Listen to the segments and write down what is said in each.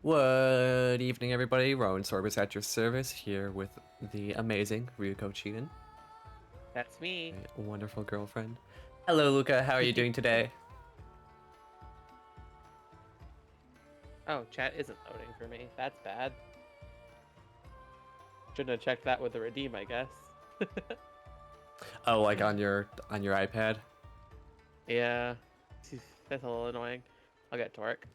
Good evening, everybody. Rowan Sorbus at your service, here with the amazing Ryuko Cheaton, That's me. my wonderful girlfriend. Hello, Luca. How are you doing today? Oh, chat isn't loading for me. That's bad. Shouldn't have checked that with the redeem, I guess. Oh, like on your iPad? Yeah, that's a little annoying. I'll get to work.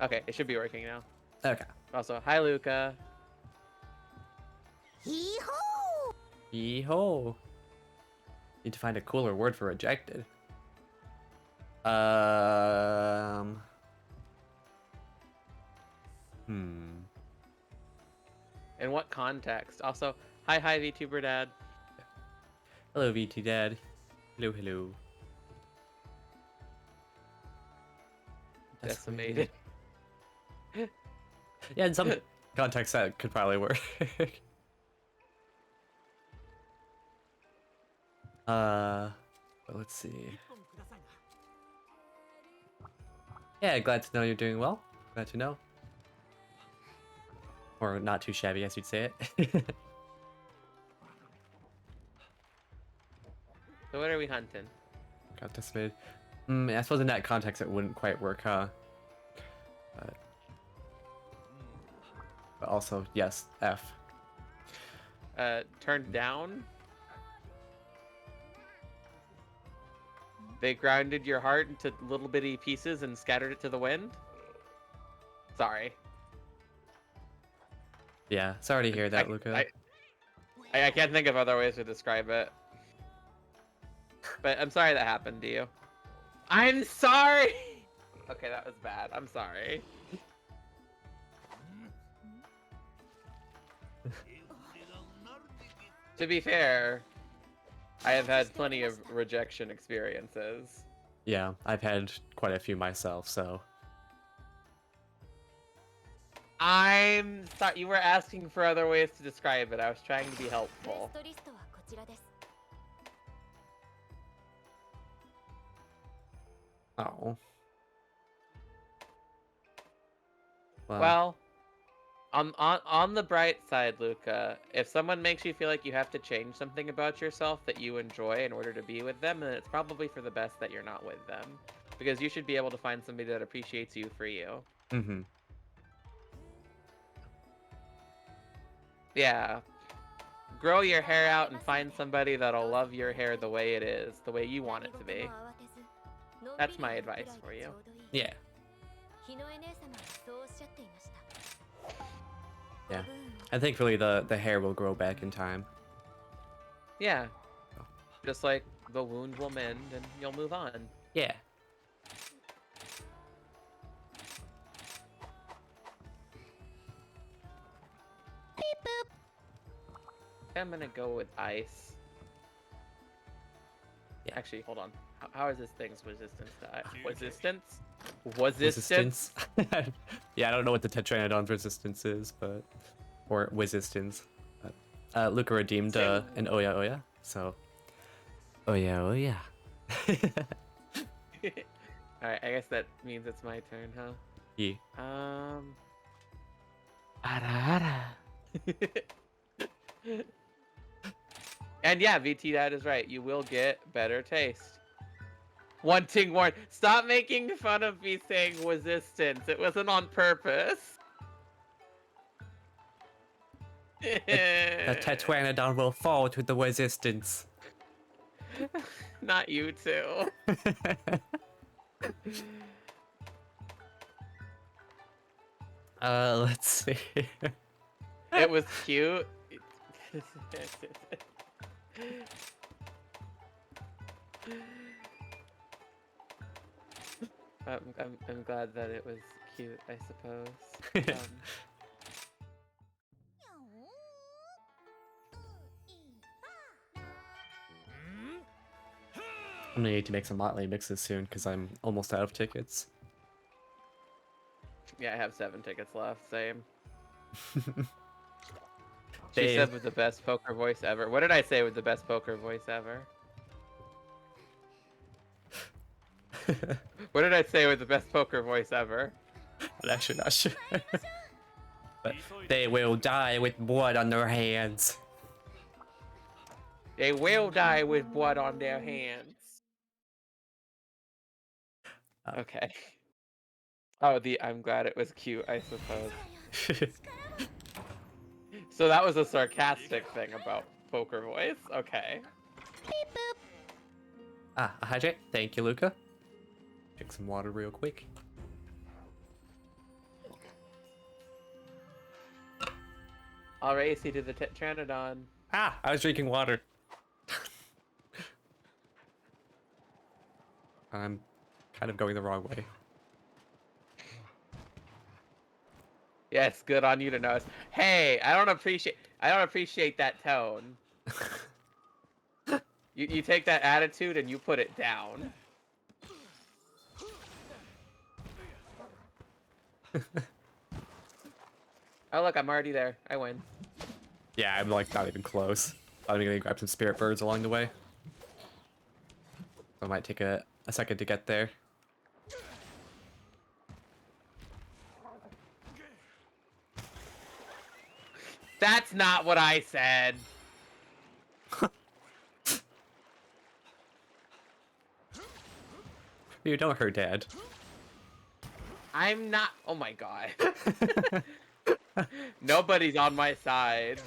Okay, it should be working now. Okay. Also, hi Luca. Hee-hoo! Yeehaw. Need to find a cooler word for rejected. Hmm. In what context? Also, hi VTuber Dad. Hello, VT Dad. Hello, hello. Decimated. Yeah, in some context that could probably work. But let's see. Yeah, glad to know you're doing well. Glad to know. Or not too shabby, as you'd say it. So what are we hunting? Got decimated. I suppose in that context it wouldn't quite work, huh? But also, yes, F. Turned down? They grounded your heart into little bitty pieces and scattered it to the wind? Sorry. Yeah, sorry to hear that, Luca. I can't think of other ways to describe it. But I'm sorry that happened to you. I'm sorry! Okay, that was bad. I'm sorry. To be fair, I have had plenty of rejection experiences. Yeah, I've had quite a few myself, so... I'm sorry, you were asking for other ways to describe it. I was trying to be helpful. Oh. Well, on the bright side, Luca, if someone makes you feel like you have to change something about yourself that you enjoy in order to be with them, then it's probably for the best that you're not with them. Because you should be able to find somebody that appreciates you for you. Mm-hmm. Yeah. Grow your hair out and find somebody that'll love your hair the way it is, the way you want it to be. That's my advice for you. Yeah. Yeah. And thankfully the hair will grow back in time. Yeah. Just like the wound will mend and you'll move on. Yeah. I'm gonna go with ice. Yeah. Actually, hold on. How is this thing's resistance to ice? Resistance? Resistance? Yeah, I don't know what the Tetranodon's resistance is, but... Or resistance. But, Luca redeemed an Oya Oya, so... Oya Oya. Alright, I guess that means it's my turn, huh? Yeah. Ara ara. And yeah, VT, that is right. You will get better taste. Wanting warn. Stop making fun of me saying resistance. It wasn't on purpose. The Tetranodon will fall to the resistance. Not you two. Let's see. It was cute. I'm glad that it was cute, I suppose. I'm gonna need to make some Motley mixes soon because I'm almost out of tickets. Yeah, I have 7 tickets left. Same. She said with the best poker voice ever. What did I say with the best poker voice ever? What did I say with the best poker voice ever? I'm actually not sure. But they will die with blood on their hands. They will die with blood on their hands. Okay. Oh, I'm glad it was cute, I suppose. So that was a sarcastic thing about poker voice. Okay. Ah, a hydrate. Thank you, Luca. Drink some water real quick. All right, so to the Tetranodon. Ah, I was drinking water. I'm kind of going the wrong way. Yes, good on you to notice. Hey, I don't appreciate that tone. You take that attitude and you put it down. Oh look, I'm already there. I win. Yeah, I'm like not even close. I'm gonna grab some spirit birds along the way. I might take a second to get there. That's not what I said. You don't hurt Dad. I'm not. Oh my god. Nobody's on my side.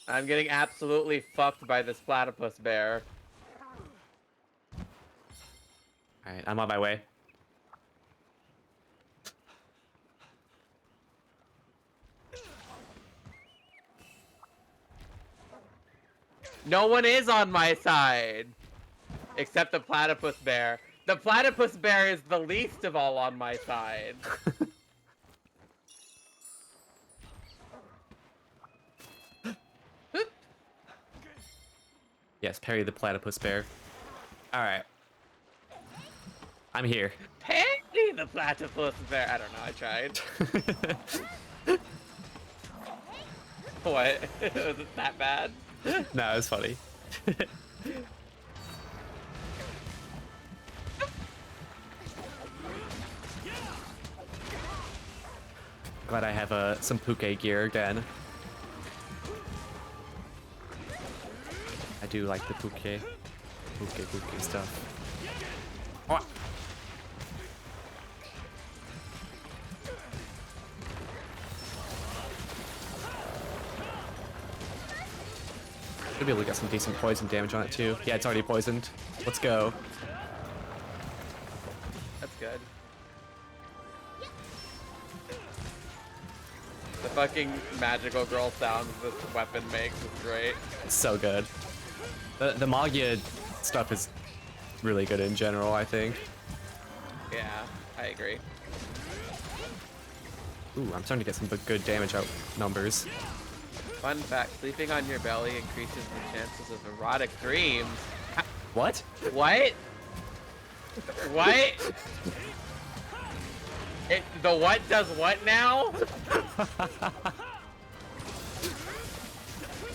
I'm getting absolutely fucked by this platypus bear. Alright, I'm on my way. No one is on my side. Except the platypus bear. The platypus bear is the least of all on my side. Yes, parry the platypus bear. Alright. I'm here. Parry the platypus bear. I don't know, I tried. What? Was it that bad? No, it's funny. Glad I have some Puke gear again. I do like the Puke stuff. Oh. Should be able to get some decent poison damage on it too. Yeah, it's already poisoned. Let's go. That's good. The fucking magical girl sounds this weapon makes is great. It's so good. The Magia stuff is really good in general, I think. Yeah, I agree. Ooh, I'm starting to get some good damage out numbers. Fun fact, sleeping on your belly increases the chances of erotic dreams. What? What? What? The what does what now?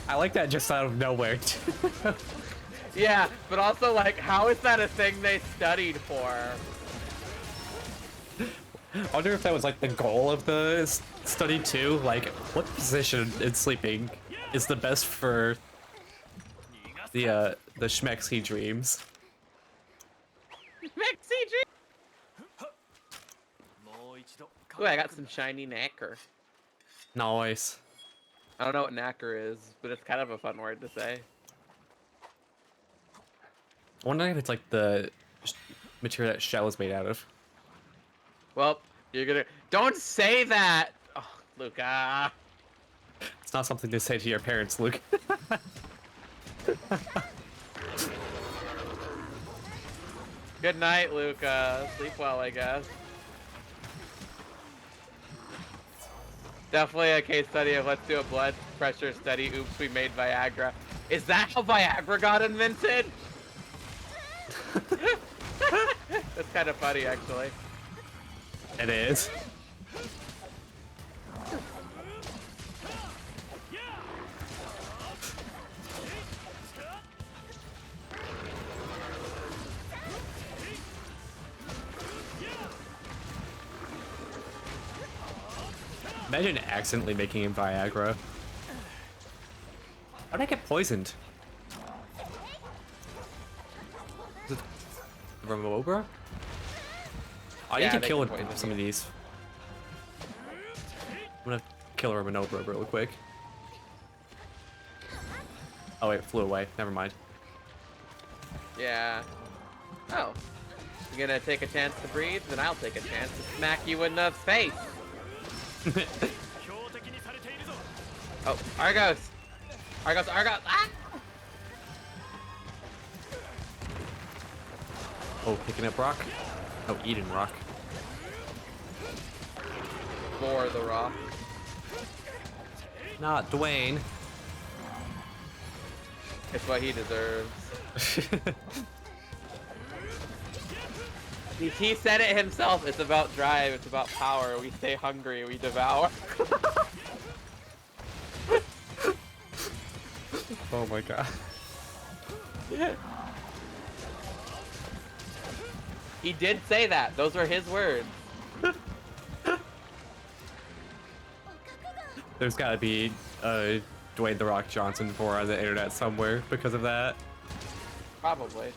I like that just out of nowhere. Yeah, but also like, how is that a thing they studied for? I wonder if that was like the goal of the study too. Like, what position in sleeping is the best for the Schmexy dreams? Mexi dream. Ooh, I got some shiny knacker. Nice. I don't know what knacker is, but it's kind of a fun word to say. I wonder if it's like the material that shell is made out of. Well, you're gonna... Don't say that! Oh, Luca. It's not something to say to your parents, Luke. Good night, Luca. Sleep well, I guess. Definitely a case study of let's do a blood pressure study. Oops, we made Viagra. Is that how Viagra got invented? That's kind of funny, actually. It is. Imagine accidentally making him Viagra. How did I get poisoned? Is it Remobra? I Yeah, need to they kill can poison some you. of these. I'm gonna kill Remobra real quick. Oh wait, it flew away. Never mind. Yeah. Oh. You're gonna take a chance to breathe? Then I'll take a chance to smack you in the face! Oh, Argos! Argos, Argos! Ah! Oh, picking up rock. Oh, eating rock. For the rock. Not Dwayne. It's what he deserves. He said it himself. It's about drive. It's about power. We stay hungry. We devour. Oh my god. He did say that. Those were his words. There's gotta be Dwayne The Rock Johnson for on the internet somewhere because of that. Probably.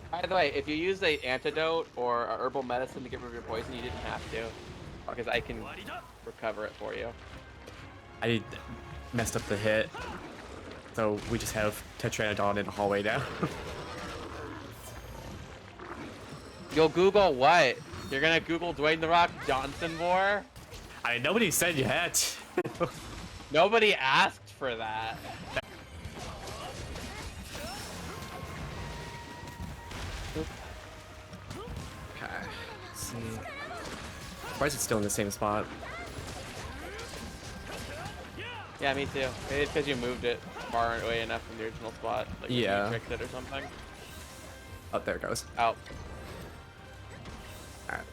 By the way, if you use a antidote or a herbal medicine to get rid of your poison, you didn't have to, because I can recover it for you. I messed up the hit, so we just have Tetranodon in the hallway now. You'll Google what? You're gonna Google Dwayne The Rock Johnson more? I mean, nobody said you had to. Nobody asked for that. Okay, let's see. Why is it still in the same spot? Yeah, me too. Maybe it's because you moved it far away enough from the original spot. Like Yeah. You tricked it or something. Oh, there it goes. Oh. Alright.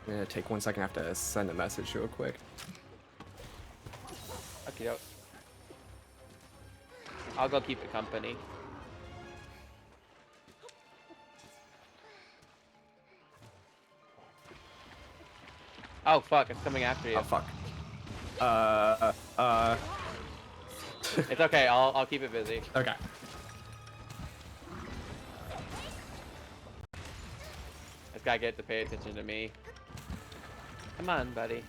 I'm gonna take 1 second. I have to send a message real quick. Okay, doke. I'll go keep it company. Oh fuck, it's coming after you. Oh, fuck. It's okay, I'll keep it busy. Okay. This guy get to pay attention to me. Come on, buddy.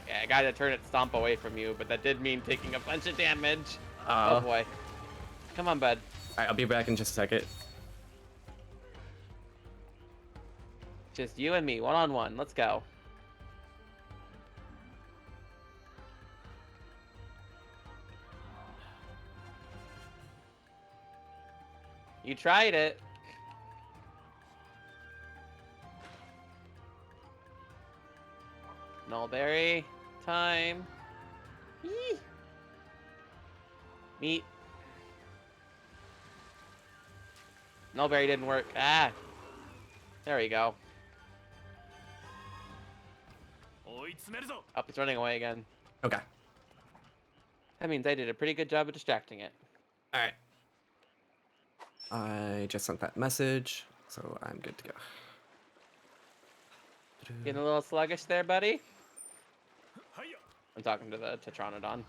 Okay, I gotta turn it stomp away from you, but that did mean taking a bunch of damage. Oh boy. Come on, bud. Alright, I'll be back in just a second. Just you and me, one-on-one. Let's go. You tried it. Nullberry time. Yee. Meat. Nullberry didn't work. Ah. There we go. Oh, it's running away again. Okay. That means I did a pretty good job of distracting it. Alright. I just sent that message, so I'm good to go. Getting a little sluggish there, buddy? I'm talking to the Tetranodon.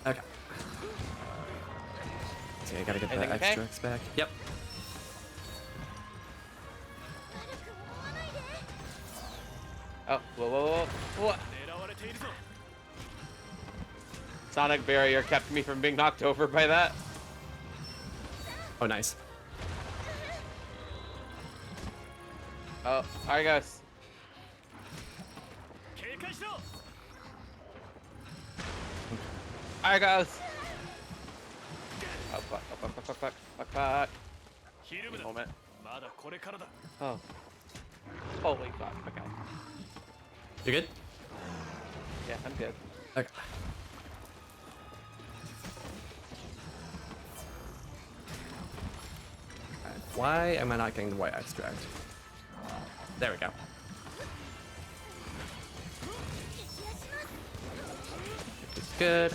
Okay. See, I gotta get Everything the okay? extra X back. Yep. Oh, whoa, whoa, whoa, whoa. Sonic barrier kept me from being knocked over by that. Oh, nice. Oh, Argos. Argos. Oh, fuck, oh, fuck, fuck, fuck, fuck, fuck, fuck. Give me a moment. Oh. Holy fuck, okay. You good? Yeah, I'm good. Okay. Why am I not getting the white extract? There we go. It's good.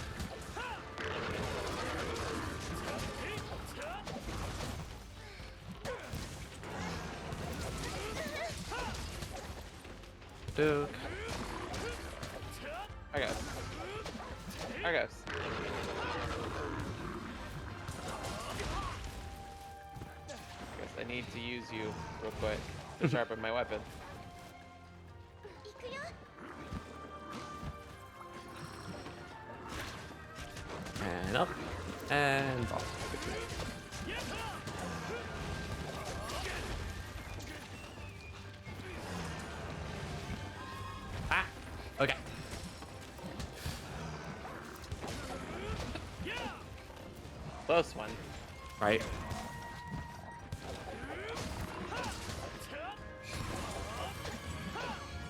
Duke. I guess. I guess. I need to use you real quick to sharpen my weapon. And up. And off. Ah! Okay. Close one. Right.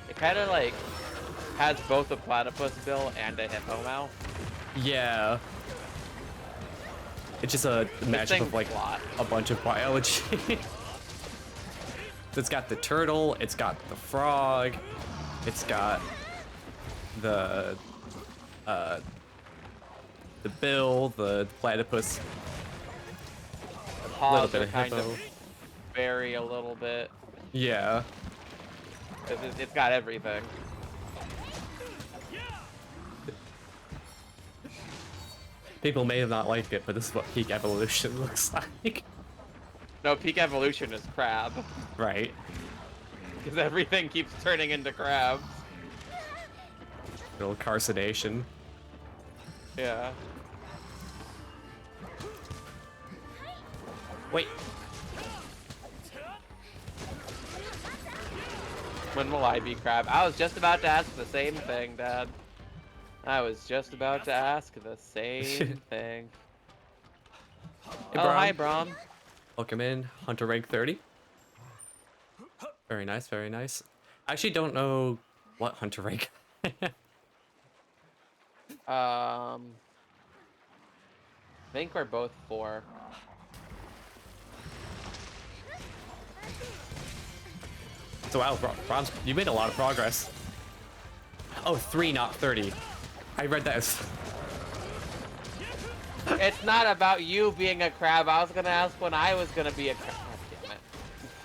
It kind of like has both a platypus bill and a hippo mouth. Yeah. It's just a magic of like plot. a bunch of biology. It's got the turtle, it's got the frog, it's got the bill, the platypus, The a little paws bit are of kind hippo. of vary a little bit. Yeah. It's got everything. People may have not liked it, but this is what peak evolution looks like. No, peak evolution is crab. Right. Because everything keeps turning into crabs. Little carcination. Yeah. Wait. When will I be crab? I was just about to ask the same thing, Dad. I was just about to ask the same thing. Hey, Oh, hi, Braum. Welcome in. Hunter rank 30. Very nice, very nice. I actually don't know what hunter rank. I think we're both 4. So wow, Bronze, you made a lot of progress. Oh, 3, not 30. I read that as... It's not about you being a crab. I was gonna ask when I was gonna be a crab.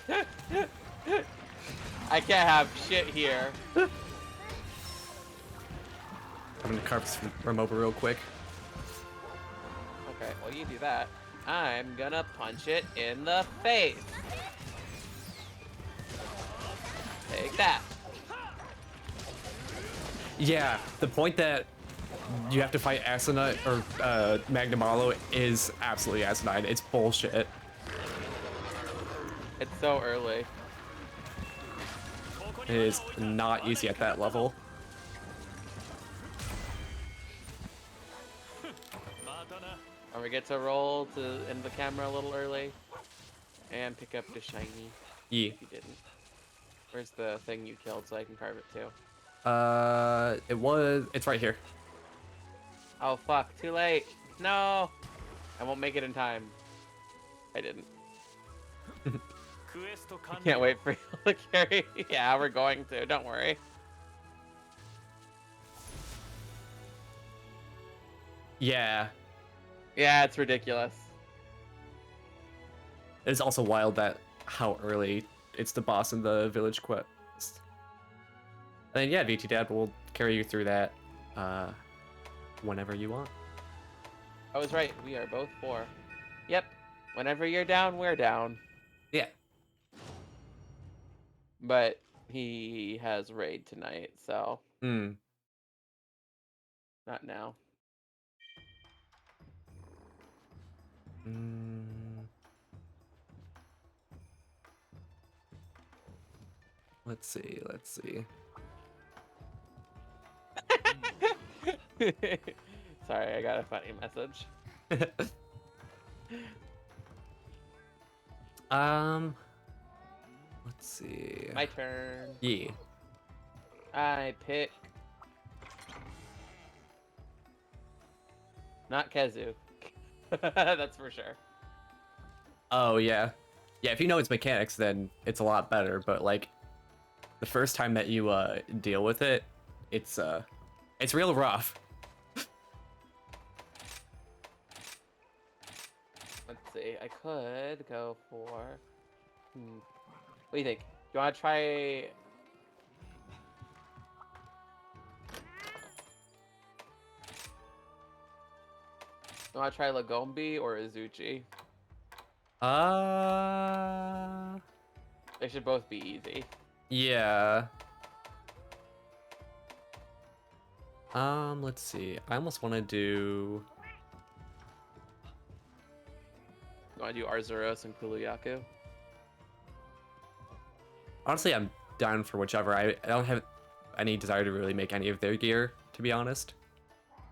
God damn it. I can't have shit here. I'm gonna carve this from over real quick. Okay, well you do that. I'm gonna punch it in the face. Take that. Yeah, the point that you have to fight Asinite or Magnamalo is absolutely asinine. It's bullshit. It's so early. It is not easy at that level. And we get to roll in the camera a little early. And pick up the shiny. Yeah. If you didn't. Where's the thing you killed so I can carve it too? It's right here. Oh fuck, too late. No! I won't make it in time. I didn't. I can't wait for you to carry. Yeah, we're going to, don't worry. Yeah. Yeah, it's ridiculous. It's also wild that how early it's the boss in the village quest. And yeah, VT Dad will carry you through that whenever you want. I was right, we are both 4. Yep, whenever you're down, we're down. Yeah. But he has raid tonight, so Hmm. not now. Let's see, let's see. Sorry, I got a funny message. Let's see. My turn. Yeah. I pick... Not Kezu. That's for sure. Oh, yeah. Yeah, if you know its mechanics, then it's a lot better. But like, the first time that you deal with it, it's real rough. Let's see. I could go for. What do you think? Do you want to try? You want to try Lagombi or Izuchi? They should both be easy. Yeah. Let's see. I almost want to do. You want to do Arzuros and Kuluyaku? Honestly, I'm down for whichever. I don't have any desire to really make any of their gear, to be honest.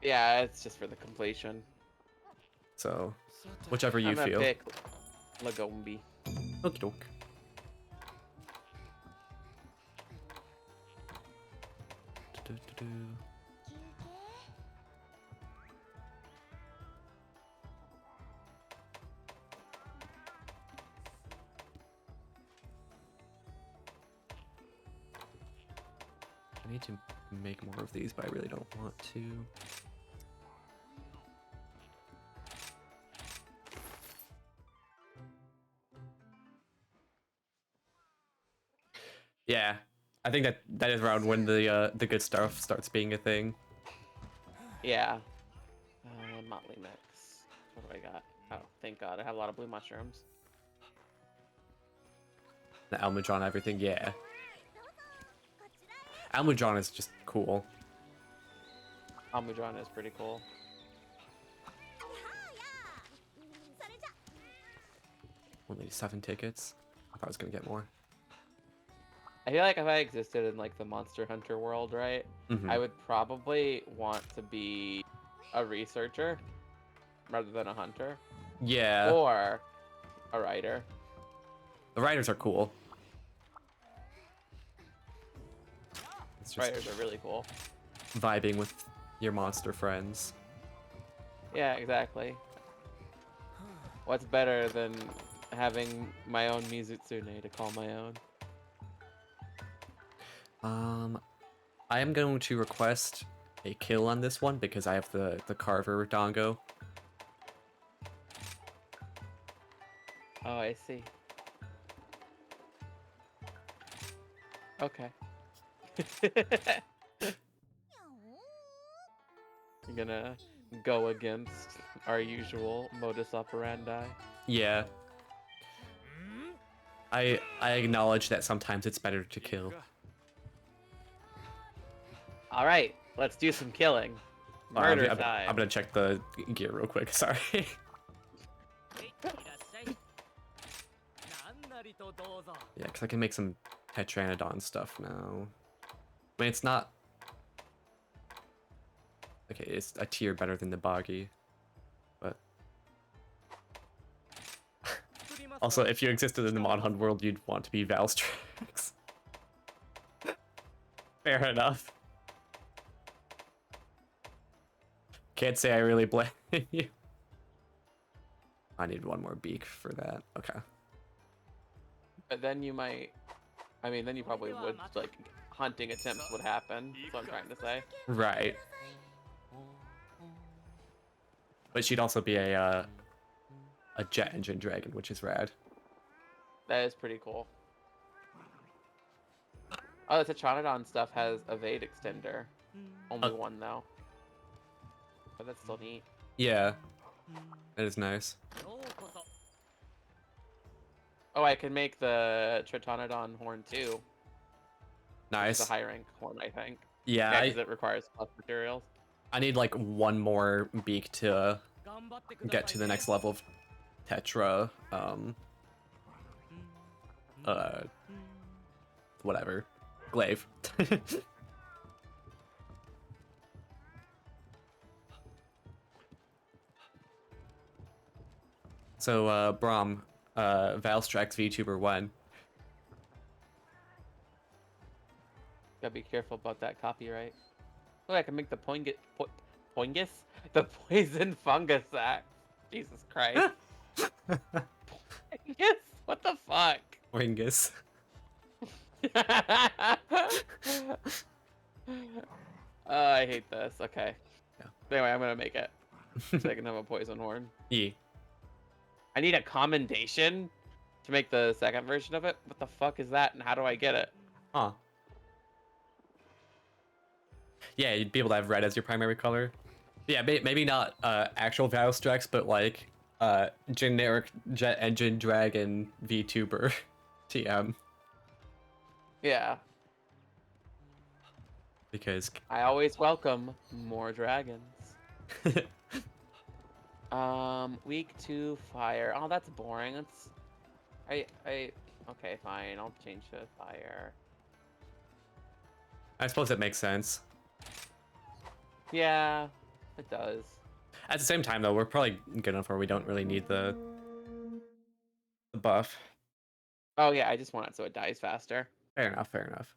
Yeah, it's just for the completion. So, whichever you I'm gonna feel. pick Lagombi. Okie doke. I need to make more of these, but I really don't want to. Yeah, I think that is around when the good stuff starts being a thing. Yeah. Motley Mix. What do I got? Oh, thank God. I have a lot of blue mushrooms. The Almudron, everything, yeah. Almudron is just cool. Almudron is pretty cool. Only 7 tickets. I thought I was gonna get more. I feel like if I existed in like the Monster Hunter world, right, I would probably want to be a researcher rather than a hunter. Yeah. Or a writer. The writers are cool. It's just Writers are really cool. vibing with your monster friends. Yeah, exactly. What's better than having my own Mizutsune to call my own? I am going to request a kill on this one because I have the Carver Dongo. Oh, I see. Okay. You're gonna go against our usual modus operandi. Yeah. I acknowledge that sometimes it's better to kill. All right, let's do some killing. I'm Murder time. gonna check the gear real quick. Sorry. Yeah, because I can make some Tetranodon stuff now. I mean, it's not... Okay, it's a tier better than the Boggy. But... Also, if you existed in the MonHun world, you'd want to be Valstrax. Fair enough. Can't say I really blame you. I need one more beak for that. Okay. But then you might... I mean, then you probably would, like, hunting attempts would happen. That's what I'm trying to say. Right. But she'd also be a jet engine dragon, which is rad. That is pretty cool. Oh, the Tetranodon stuff has evade extender. Only one, though. But that's still neat. Yeah. That is nice. Oh, I can make the Tritonodon horn, too. Nice. It's a high rank horn, I think. Yeah, because it requires plus materials. I need like one more beak to get to the next level of Tetra. Whatever. Glaive. So, Braum, Valstrax VTuber 1. Gotta be careful about that copyright. Oh, I can make the Poingus? The poison fungus axe. Jesus Christ. Poingus? What the fuck? Wingus. I hate this. Okay. Yeah. Anyway, I'm gonna make it so I can have a poison horn. Yeah. I need a commendation to make the second version of it. What the fuck is that, and how do I get it? Huh. Yeah, you'd be able to have red as your primary color. Yeah, maybe not actual Valstrax, but like generic jet engine dragon VTuber TM. Yeah. Because I always welcome more dragons. Weak to fire. Oh, that's boring. That's okay, fine. I'll change to fire. I suppose it makes sense. Yeah, it does. At the same time, though, we're probably good enough where we don't really need the buff. Oh yeah, I just want it so it dies faster. Fair enough, fair enough.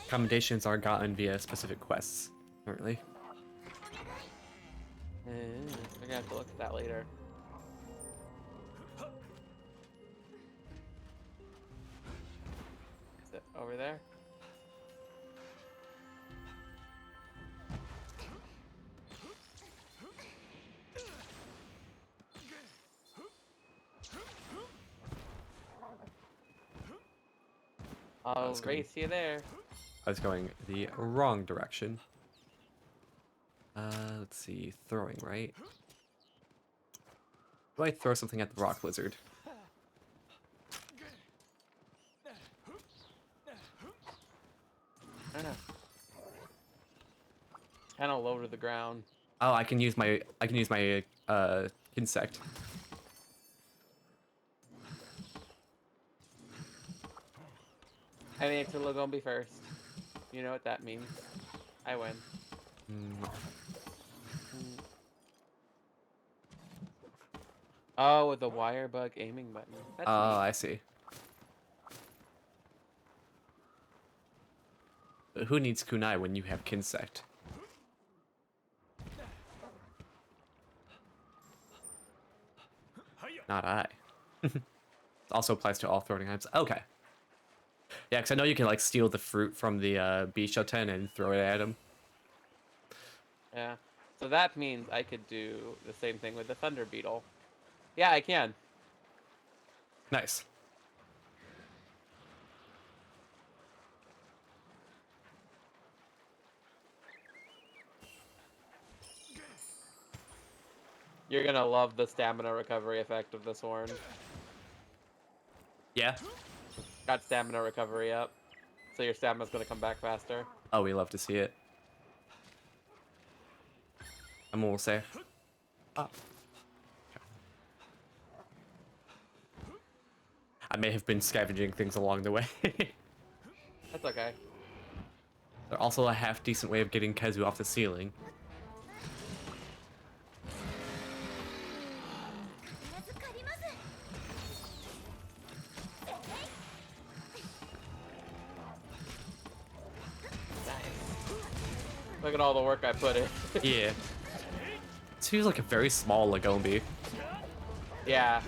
Commendations are gotten via specific quests, apparently. We're gonna have to look at that later. Is it over there? I'll race you there. I was going the wrong direction. Let's see, throwing, right? Do I throw something at the rock lizard? I don't know. Kind of low to the ground. Oh, I can use my insect. I think it's gonna be first. You know what that means. I win. Oh, with the wire bug aiming button. That's Oh, neat. I see. But who needs kunai when you have kinsect? Not I. Also applies to all throwing items. Okay. Yeah, because I know you can like steal the fruit from the Bishoten and throw it at him. Yeah. So that means I could do the same thing with the Thunder Beetle. Yeah, I can. Nice. You're gonna love the stamina recovery effect of this horn. Yeah. Got stamina recovery up, so your stamina's gonna come back faster. Oh, we love to see it. I'm almost there. Ah. I may have been scavenging things along the way. That's okay. They're also a half decent way of getting Kezu off the ceiling. Look at all the work I put in. Yeah. This feels like a very small Lagombi. Yeah.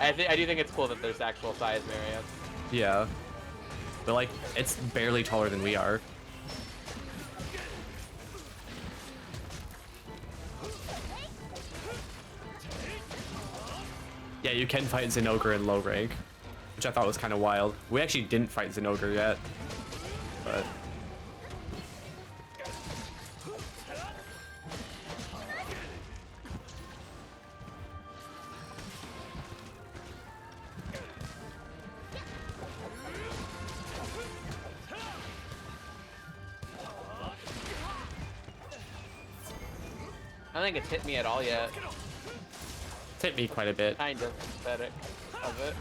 I do think it's cool that there's actual size variants. Yeah. But like, it's barely taller than we are. Yeah, you can fight Zinogre in low rank, which I thought was kind of wild. We actually didn't fight Zinogre yet, but... I don't think it's hit me at all yet. It's hit me quite a bit. Kind of pathetic of it.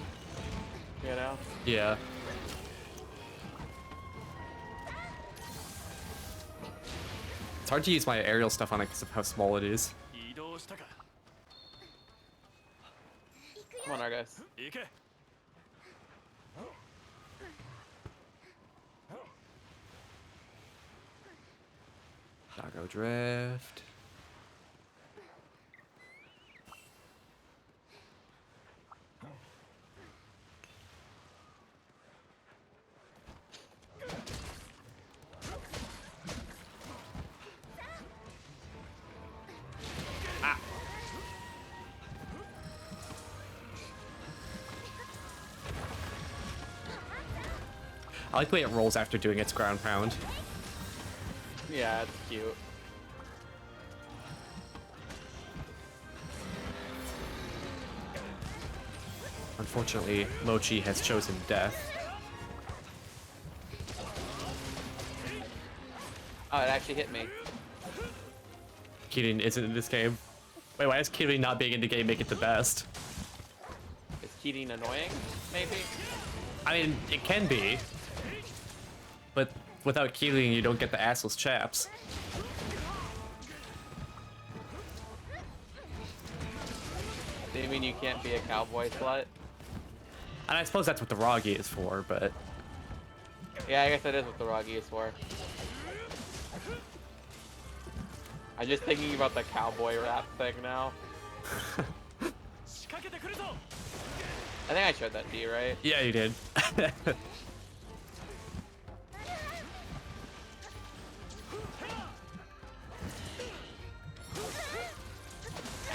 You know? Yeah. It's hard to use my aerial stuff on it because of how small it is. Come on, Argus. Doggo Drift. I like the way it rolls after doing its ground pound. Yeah, it's cute. Unfortunately, Mochi has chosen death. Oh, it actually hit me. Keating isn't in this game. Wait, why does Keating not being in the game make it the best? Is Keating annoying? Maybe? I mean, it can be. But without Keating, you don't get the assless chaps. Do you mean you can't be a cowboy slut? And I suppose that's what the Ragi is for, but... Yeah, I guess that is what the Ragi is for. I'm just thinking about the cowboy rap thing now. I think I showed that to you, right? Yeah, you did.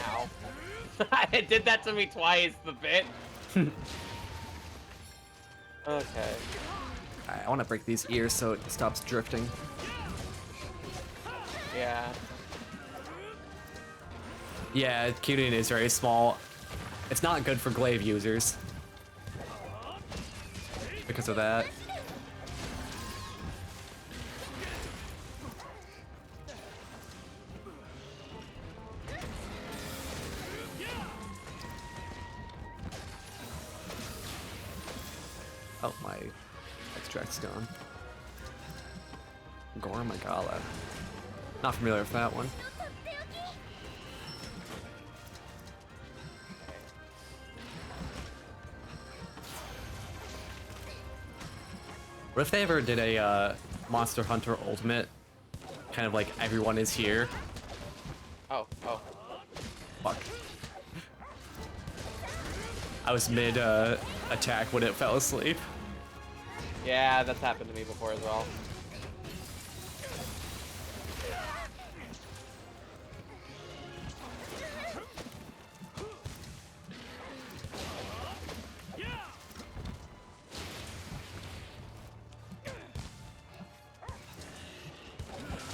Ow. It did that to me twice, the bit. Okay. I want to break these ears so it stops drifting. Yeah. Yeah, Keating is very small. It's not good for glaive users. Because of that. Oh, my extract's gone. Gormagala. Not familiar with that one. What if they ever did a Monster Hunter Ultimate? Kind of like everyone is here. Oh. Fuck. I was mid attack when it fell asleep. Yeah, that's happened to me before as well.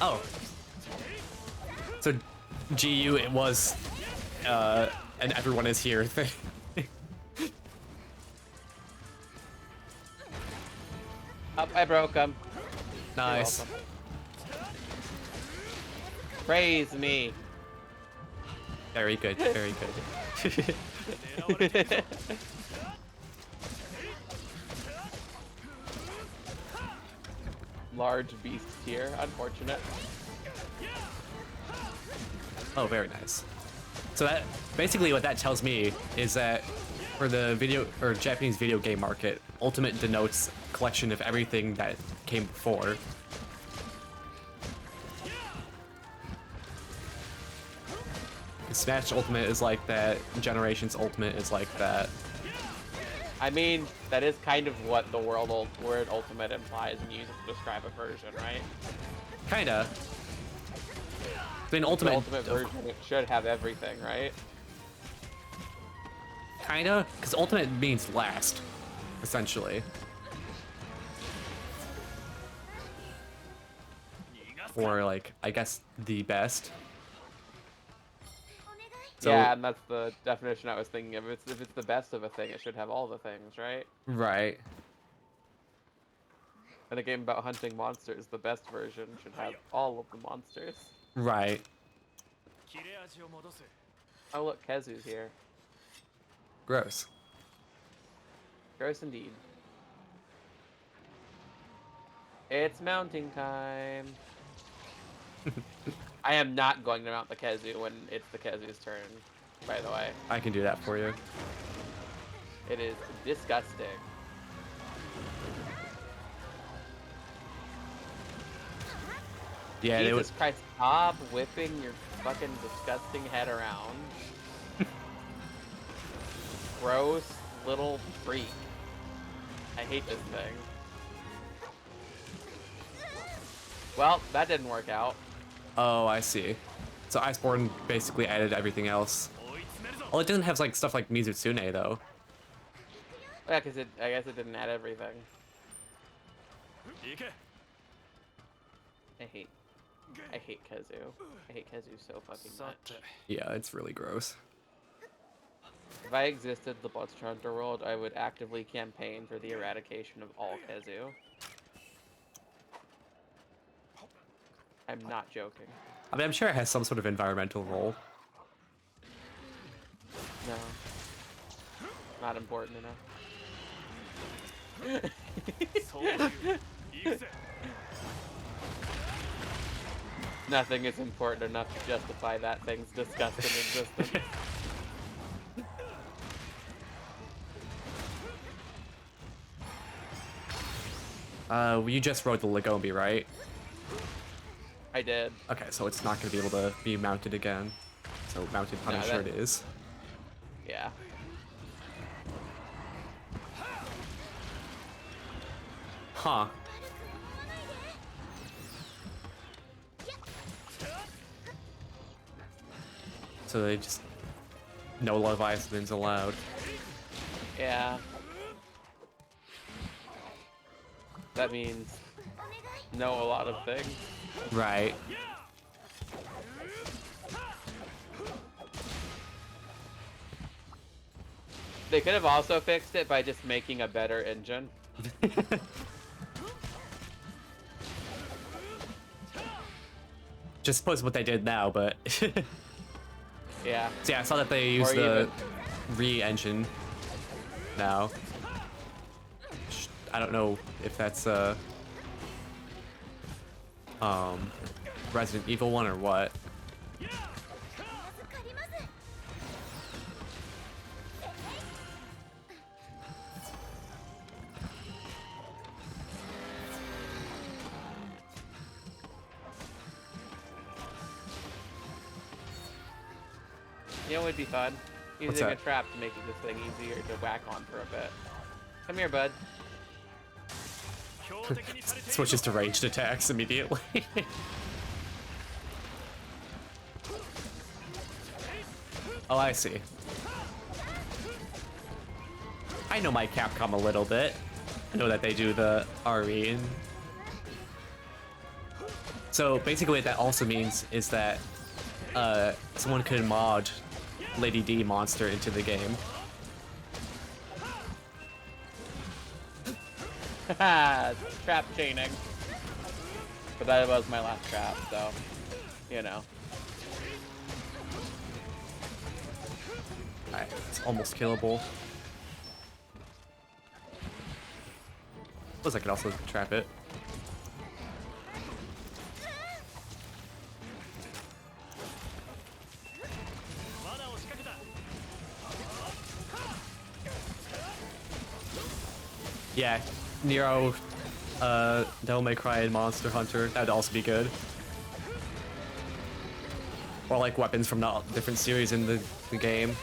Oh. So GU it was and everyone is here thing. Up, I broke him. Nice. Praise me. Very good, very good. Large beast here, unfortunate. Oh, very nice. So that basically what that tells me is that for the video or Japanese video game market, Ultimate denotes collection of everything that came before. Smash Ultimate is like that, Generations Ultimate is like that. I mean, that is kind of what the word ultimate implies when you use it to describe a version, right? Kinda. I mean, Ultimate... The ultimate version, it should have everything, right? Kinda, because Ultimate means last, essentially. Or, like, I guess the best. So, yeah, and that's the definition I was thinking of. If it's the best of a thing, it should have all the things, right? right. In a game about hunting monsters, the best version should have all of the monsters. Right. Oh look, Kezu's here. Gross. Gross indeed. It's mounting time. I am not going to mount the Kezu when it's the Kezu's turn, by the way. I can do that for you. It is disgusting. Yeah, Jesus Christ, stop whipping your fucking disgusting head around. Gross little freak. I hate this thing. Well, that didn't work out. Oh, I see. So Iceborne basically added everything else. Well, it doesn't have like stuff like Mizutsune though. Yeah, because I guess it didn't add everything. I hate Kazu. I hate Kazu so fucking much. Yeah, it's really gross. If I existed in the Monster Hunter world, I would actively campaign for the eradication of all Kazu. I'm not joking. I mean, I'm sure it has some sort of environmental role. No. Not important enough. Nothing is important enough to justify that thing's disgusting existence. You just rode the Lagombi, right? I did. Okay, so it's not going to be able to be mounted again. So mounted Punisher it is. Yeah. Huh. So they just... no Leviathans allowed. Yeah. That means know a lot of things. Right. They could have also fixed it by just making a better engine. Just suppose what they did now, but... Yeah. So yeah, I saw that they used the re-engine now. I don't know if that's Resident Evil 1 or what. You know what would be fun? What's Using a that? trap to make this thing easier to whack on for a bit. Come here, bud. Switches to ranged attacks immediately. Oh, I see. I know my Capcom a little bit. I know that they do the RE. And... so basically what that also means is that someone could mod Lady D monster into the game. Trap chaining. But that was my last trap, so, you know. Alright, it's almost killable. Suppose I could also trap it. Yeah, Nero, Devil May Cry and Monster Hunter, that'd also be good. Or like weapons from the different series in the game.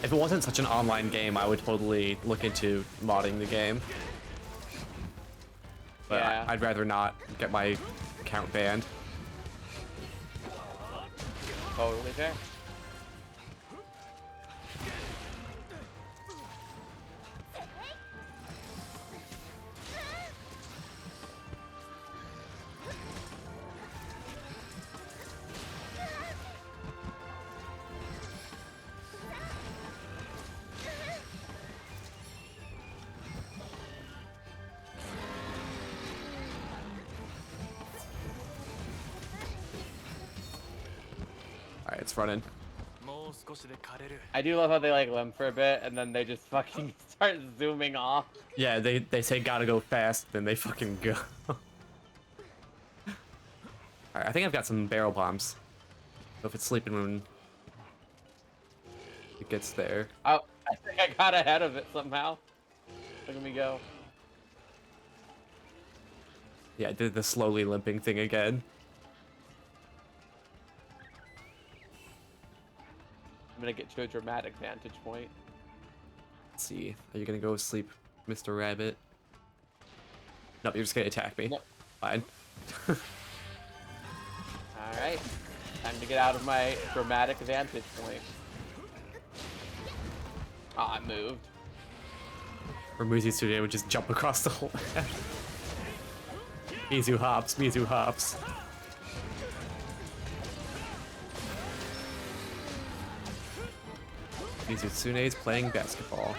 If it wasn't such an online game, I would totally look into modding the game. But Yeah. I'd rather not get my account banned. Totally fair. Alright, it's running. I do love how they like limp for a bit and then they just fucking start zooming off. Yeah, they say gotta go fast, then they fucking go. Alright, I think I've got some barrel bombs. So if it's sleeping when it gets there. Oh, I think I got ahead of it somehow. Look at me go. Yeah, I did the slowly limping thing again. I'm gonna get to a dramatic vantage point. Let's see. Are you gonna go sleep, Mr. Rabbit? Nope, you're just gonna attack me. Nope. Fine. Alright. Time to get out of my dramatic vantage point. Ah, I moved. Or Muzi Studio would just jump across the whole map. Mizu hops, Mizu hops. Mizutsune is playing basketball.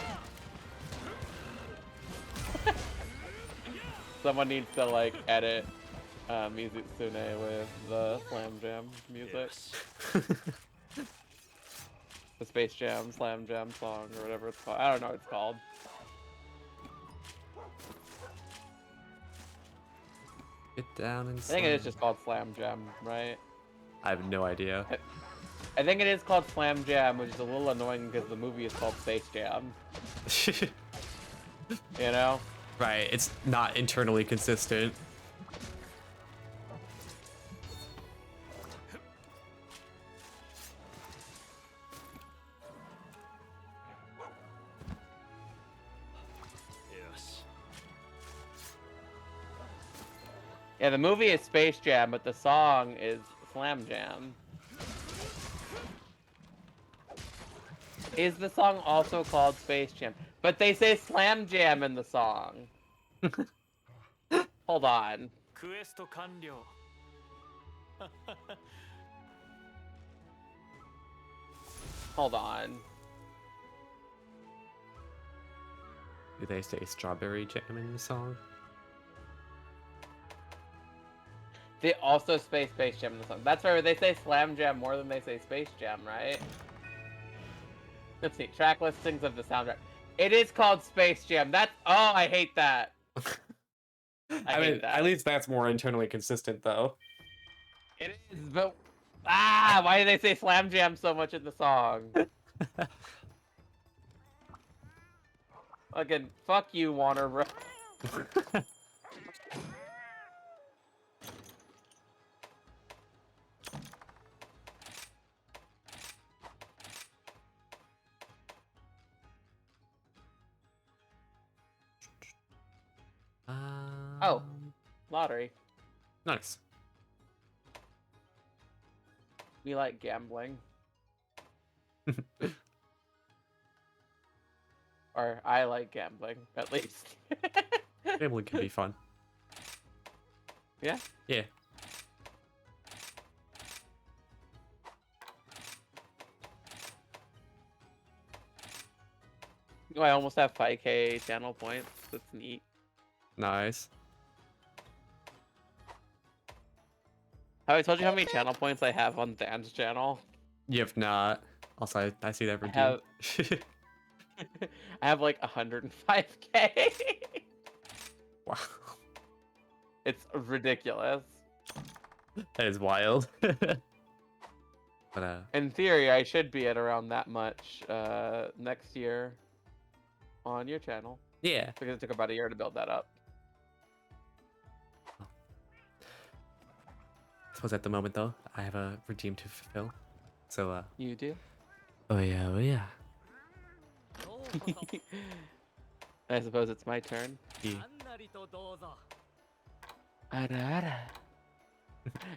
Someone needs to like edit Mizutsune with the Slam Jam music. The Space Jam Slam Jam song or whatever it's called. I don't know what it's called. Get down and I think it is just called Slam Jam, right? I have no idea. I think it is called Slam Jam, which is a little annoying because the movie is called Space Jam. You know? Right, it's not internally consistent. Yeah, the movie is Space Jam, but the song is Slam Jam. Is the song also called Space Jam? But they say Slam Jam in the song. Hold on. Hold on. Do they say Strawberry Jam in the song? They also say Space Jam in the song. That's right, they say Slam Jam more than they say Space Jam, right? Let's see, track listings of the soundtrack. It is called Space Jam. That's, oh, I hate that. I hate that. At least that's more internally consistent, though. It is, but why do they say Slam Jam so much in the song? Again, fuck you, Warner Bros. Oh, lottery. Nice. We like gambling. Or I like gambling, at least. Gambling can be fun. Yeah? Yeah. Oh, I almost have 5k channel points. That's neat. Nice. Have I told you how many channel points I have on Dan's channel? You have not. Also, I see that every I have like 105k. Wow. It's ridiculous. That is wild. But in theory, I should be at around that much next year on your channel. yeah. Because it took about a year to build that up. I suppose at the moment, though, I have a redeem to fulfill. So, You do? oh yeah, oh yeah. I suppose it's my turn. Yeah.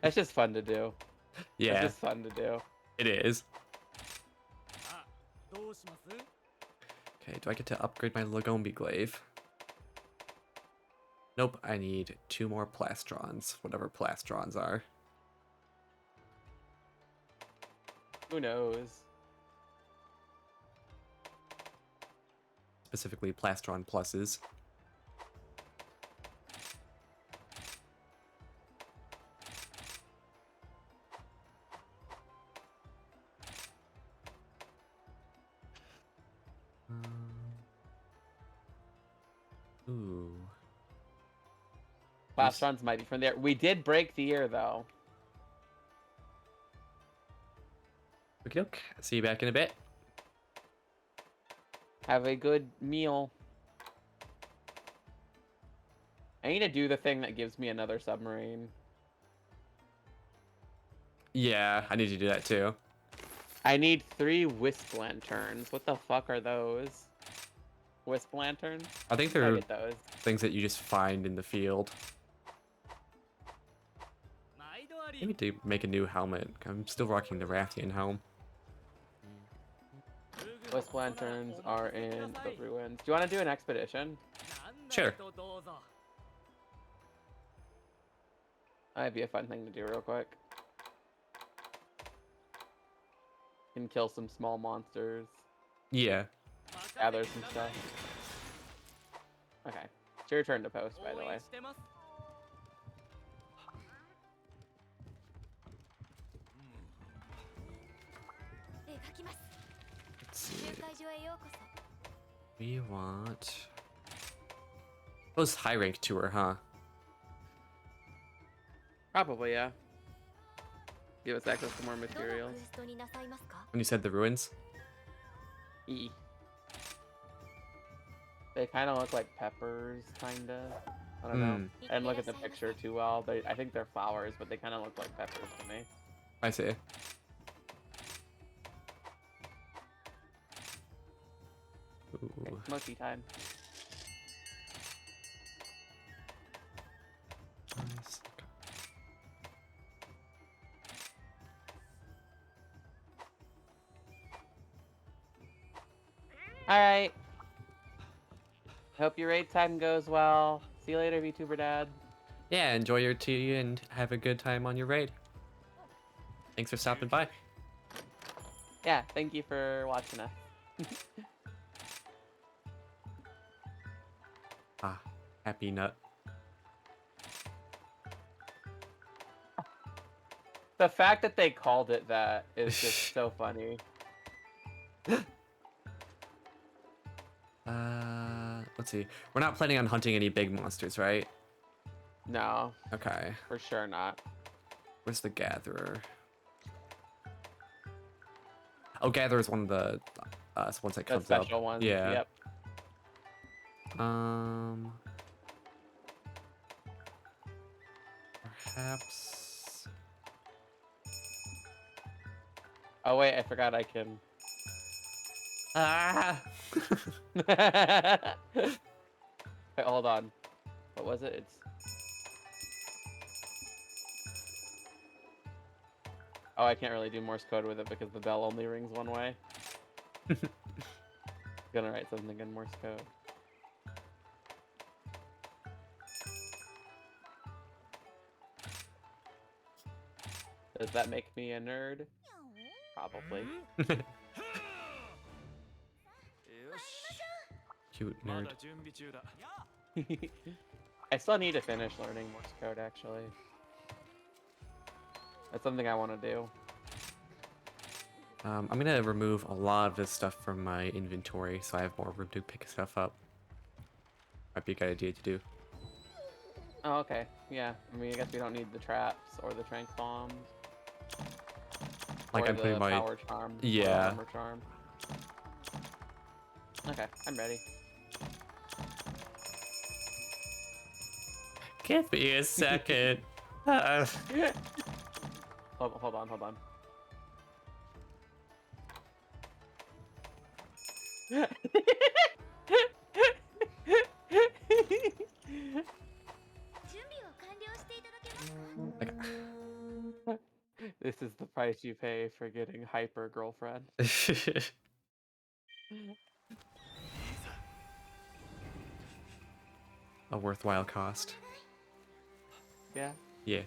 That's just fun to do. Yeah, It's just fun to do. it is. Okay, do I get to upgrade my Lagombi glaive? Nope, I need 2 more plastrons, whatever plastrons are. Who knows? Specifically, plastron pluses. Ooh. Plastrons might be from there. We did break the year, though. Okie doke. See you back in a bit. Have a good meal. I need to do the thing that gives me another submarine. Yeah, I need to do that too. I need 3 wisp lanterns. What the fuck are those? Wisp lanterns? I think I they're get those. things that you just find in the field. I need to make a new helmet. I'm still rocking the Rathian helm. Wisp lanterns are in the ruins. Do you want to do an expedition? Sure. That'd be a fun thing to do real quick. Can kill some small monsters. Yeah. Gather some stuff. Okay. It's your turn to post, by the way. Let's see. We want... Oh, it's high rank tour, huh? Probably, yeah. Give us access to more materials. When you said the ruins? E. They kind of look like peppers, kind of. I don't know. I didn't look at the picture too well. I think they're flowers, but they kind of look like peppers to me. I see. Ooh. Okay, mochi time. Nice. Alright. Hope your raid time goes well. See you later, VTuber Dad. Yeah, enjoy your tea and have a good time on your raid. Thanks for stopping by. Yeah, thank you for watching us. Ah, happy nut. The fact that they called it that is just so funny. Let's see. We're not planning on hunting any big monsters, right? No, Okay. for sure not. Where's the gatherer? Oh, gatherer is one of the ones that The comes special up. ones, Yeah. yep. Perhaps. Oh wait, I forgot I can. Ah. Wait, hold on. What was it? It's. Oh, I can't really do Morse code with it because the bell only rings one way. Gonna write something in Morse code. Does that make me a nerd? Probably. Cute nerd. I still need to finish learning Morse code, actually. That's something I want to do. I'm gonna remove a lot of this stuff from my inventory so I have more room to pick stuff up. Might be a good idea to do. Oh, okay. Yeah. I mean, I guess we don't need the traps or the trank bombs. Like or I'm putting the my power charm. Or yeah. armor charm. Okay, I'm ready. Give me a second. Hold on. This is the price you pay for getting hyper girlfriend. A worthwhile cost. Yeah. Yeah.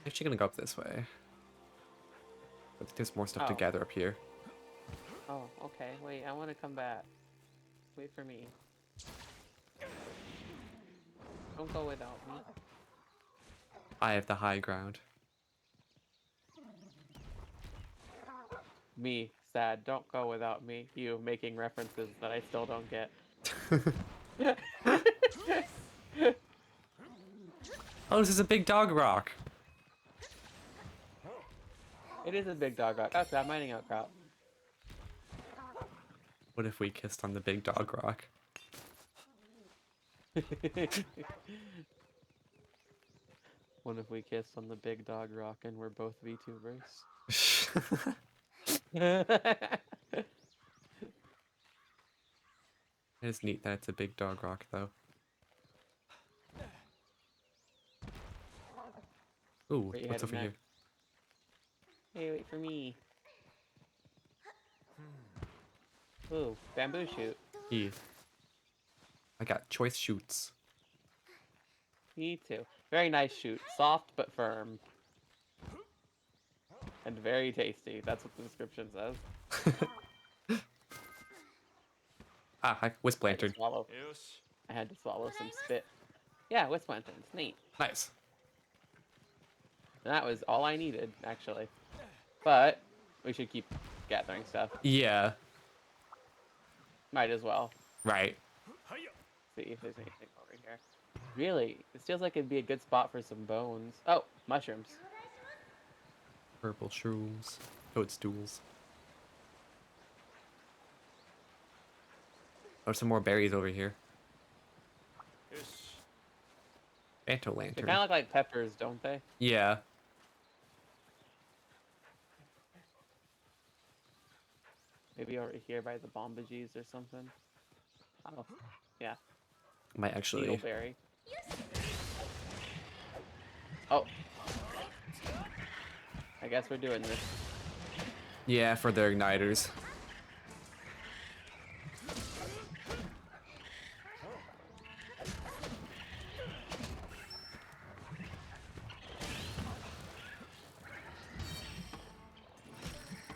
Actually gonna go up this way. I think there's more stuff to Oh. gather up here. Oh, okay. Wait, I want to come back. Wait for me. Don't go without me. I have the high ground. Me, sad. Don't go without me. You making references that I still don't get. Oh, this is a big dog rock. It is a big dog rock. Oh, crap, mining out crap. What if we kissed on the big dog rock? What if we kissed on the big dog rock and we're both VTubers? It is neat that it's a big dog rock, though. Ooh, Where you what's headed over here? next? Hey, wait for me. Ooh, bamboo shoot. Yeah. I got choice shoots. Me too. Very nice shoot. Soft but firm. And very tasty. That's what the description says. Ah, wisp I had to lantern. swallow. I had to swallow some spit. Yeah, wisp lanterns. Neat. Nice. And that was all I needed, actually. But we should keep gathering stuff. Yeah. Might as well. Right. See if there's anything over here. Really, this feels like it'd be a good spot for some bones. Oh, mushrooms. Purple shrooms. Toadstools. Oh, some more berries over here. Banto They lantern. kind of look like peppers, don't they? Yeah. Maybe over here by the bombagees or something. Oh, yeah. Might actually. Needleberry. Oh. I guess we're doing this. Yeah, for their igniters.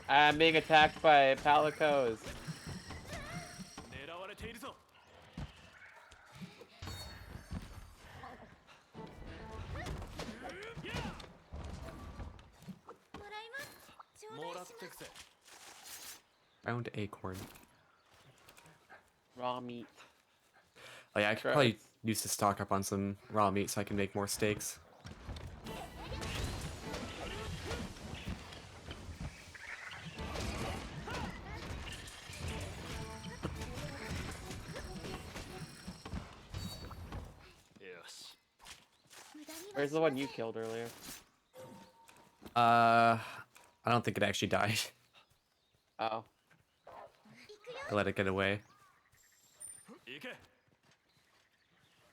I'm being attacked by palicos. Round acorn. Raw meat. Oh yeah, I could probably use to stock up on some raw meat so I can make more steaks. Where's the one you killed earlier? I don't think it actually died. Oh. I let it get away.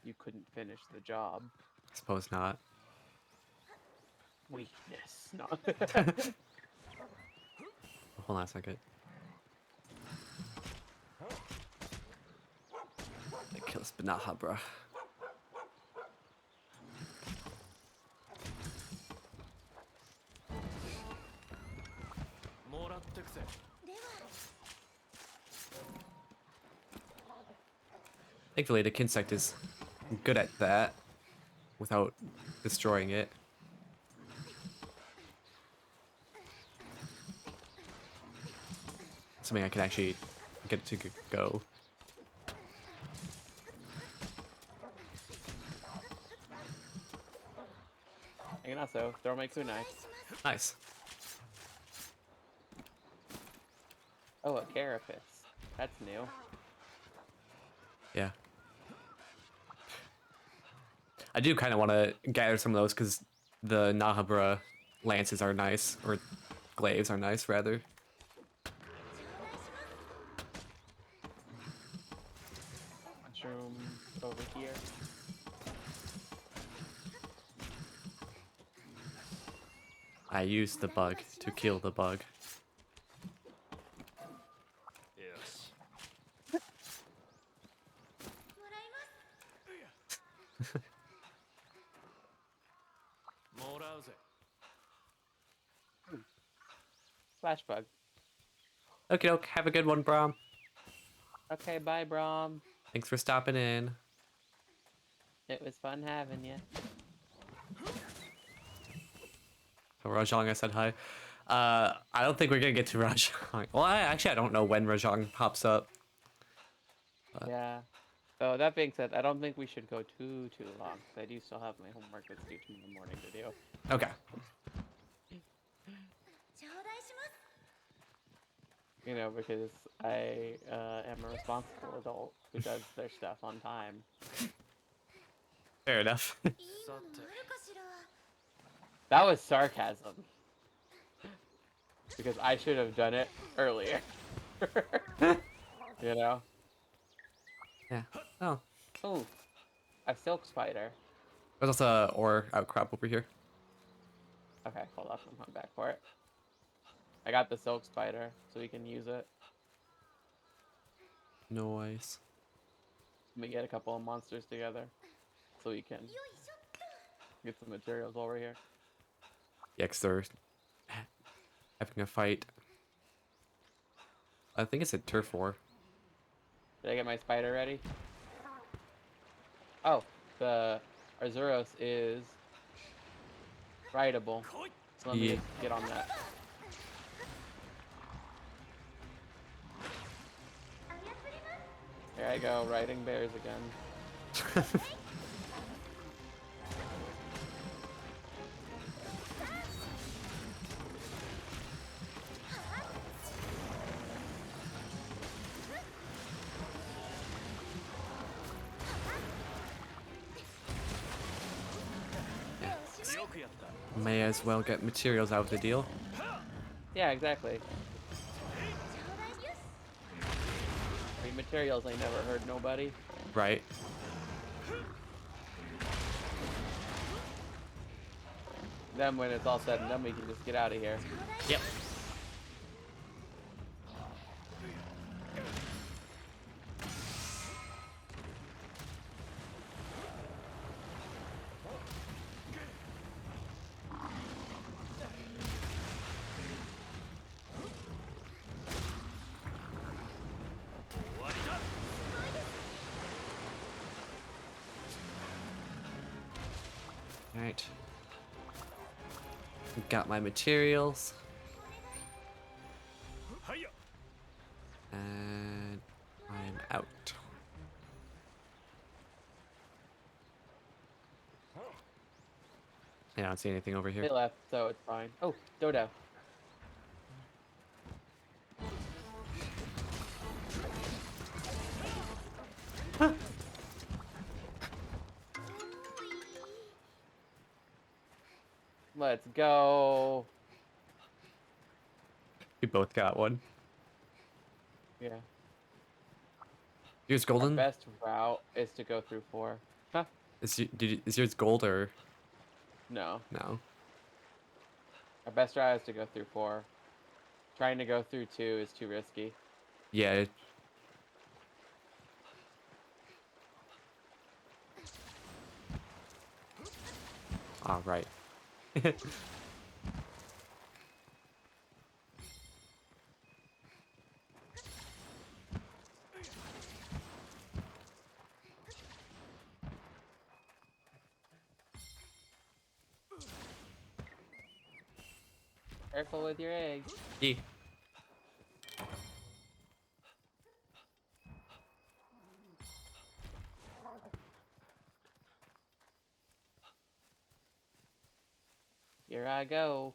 You couldn't finish the job. Suppose not. Weakness. No. Hold on a second. That kills Banaha, bruh. Thankfully, the Kinsect is good at that without destroying it. Something I can actually get to go. I can also throw my kunai. Nice. Oh, a carapace. That's new. Yeah. I do kind of want to gather some of those because the Nahabra lances are nice, or glaives are nice, rather. Mushroom over here. I used the bug to kill the bug. Flash bug. Okay, doke. Have a good one, Brom. Okay, bye, Brom. Thanks for stopping in. It was fun having you. So Rajang, I said hi. I don't think we're gonna get to Rajang. Well, actually, I don't know when Rajang pops up. Yeah. So that being said, I don't think we should go too long. 'Cause I do still have my homework that's due in the morning to do. Okay. You know, because I am a responsible adult who does their stuff on time. Fair enough. That was sarcasm. Because I should have done it earlier. You know? Yeah. Oh. Ooh. A silk spider. There's also a ore outcrop over here. Okay, hold up. I'm coming back for it. I got the silk spider, so we can use it. Noise. Let me get a couple of monsters together so we can get some materials over here. Yeah, 'cause they're having a fight. I think it's a turf war. Did I get my spider ready? Oh, the Arzuros is rideable. So let me Yeah. just get on that. Here I go, riding bears again. May as well get materials out of the deal. Yeah, exactly. Free materials ain't never hurt nobody. Right. Then when it's all said and done, we can just get out of here. Yep. Alright. Got my materials. And I'm out. I don't see anything over here. They left, so it's fine. Oh, Dodo. Let's go. We both got one. Yeah. Yours Our golden? best route is to go through 4. Huh? Is yours gold or No. no? Our best route is to go through 4. Trying to go through 2 is too risky. Yeah. All right. Careful with your eggs. Yeah. Here I go.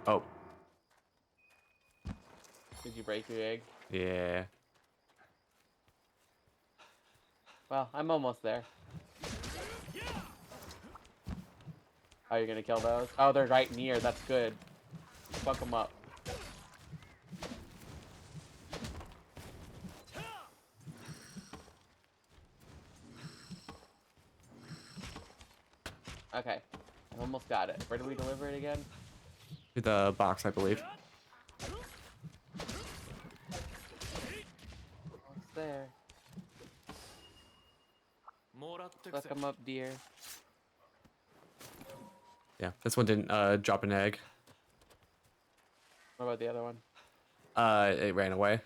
Oh. Did you break your egg? Yeah. Well, I'm almost there. Oh, you're gonna kill those? Oh, they're right near. That's good. Fuck them up. Okay. I almost got it. Where do we deliver it again? To the box, I believe. Almost there. Fuck them up, dear. Yeah, this one didn't drop an egg. What about the other one? It ran away.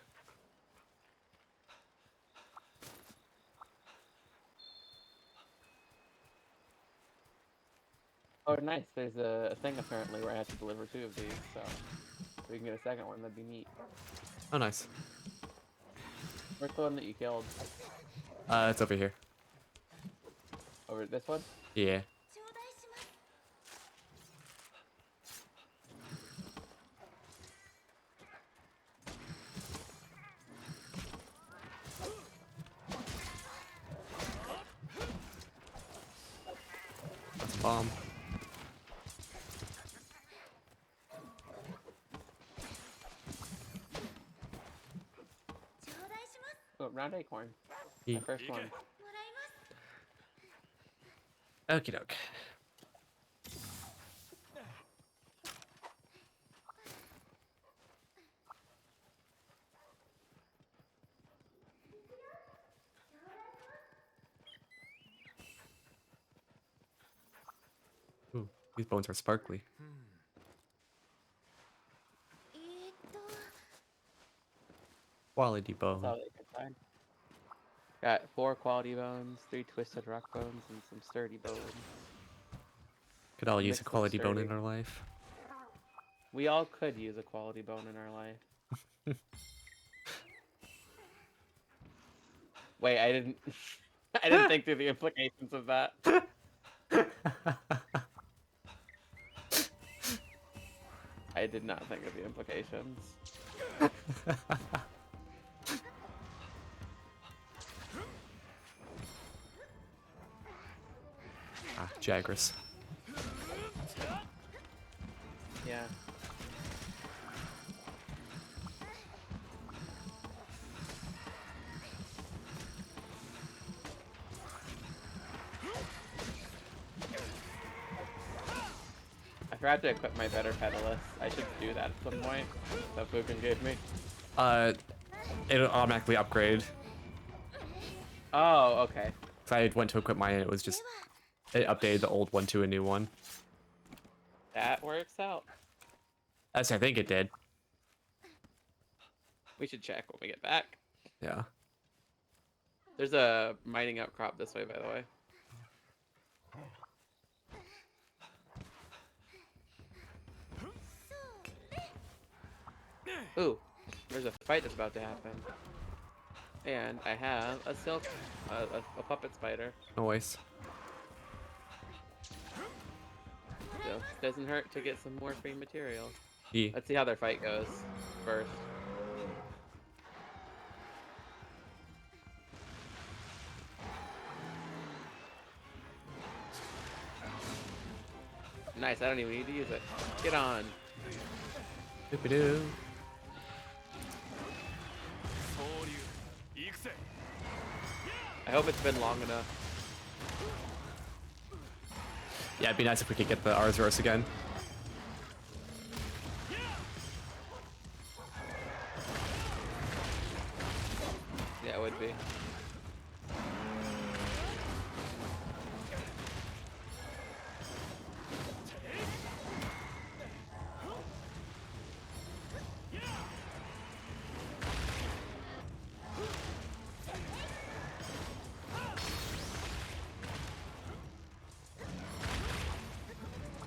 Oh, nice. There's a thing apparently where I have to deliver 2 of these, so we can get a second one. That'd be neat. Oh, nice. Where's the one that you killed? It's over here. Over this one? Yeah. That's a bomb. Oh, round acorn. Yeah. My first one. Okie doke. These bones are sparkly. Quality That's bone. all they could find. Got 4 quality bones, 3 twisted rock bones, and some sturdy bones. Could all use Mix a of quality bone sturdy. in our life. We all could use a quality bone in our life. Wait, I didn't. I didn't think through the implications of that. I did not think of the implications. Ah, Jagras. Yeah. I forgot to equip my better pedalist. I should do that at some point. That Fukin gave me. It'll automatically upgrade. Oh, okay. So I went to equip mine and it was just, it updated the old one to a new one. That works out. As I think it did. We should check when we get back. Yeah. There's a mining outcrop this way, by the way. Ooh, there's a fight that's about to happen. And I have a silk, a puppet spider. Noise. So doesn't hurt to get some more free material. Yeah. Let's see how their fight goes first. Nice, I don't even need to use it. Get on. Doopy-doo. I hope it's been long enough. Yeah, it'd be nice if we could get the Arzuros again. Yeah, it would be.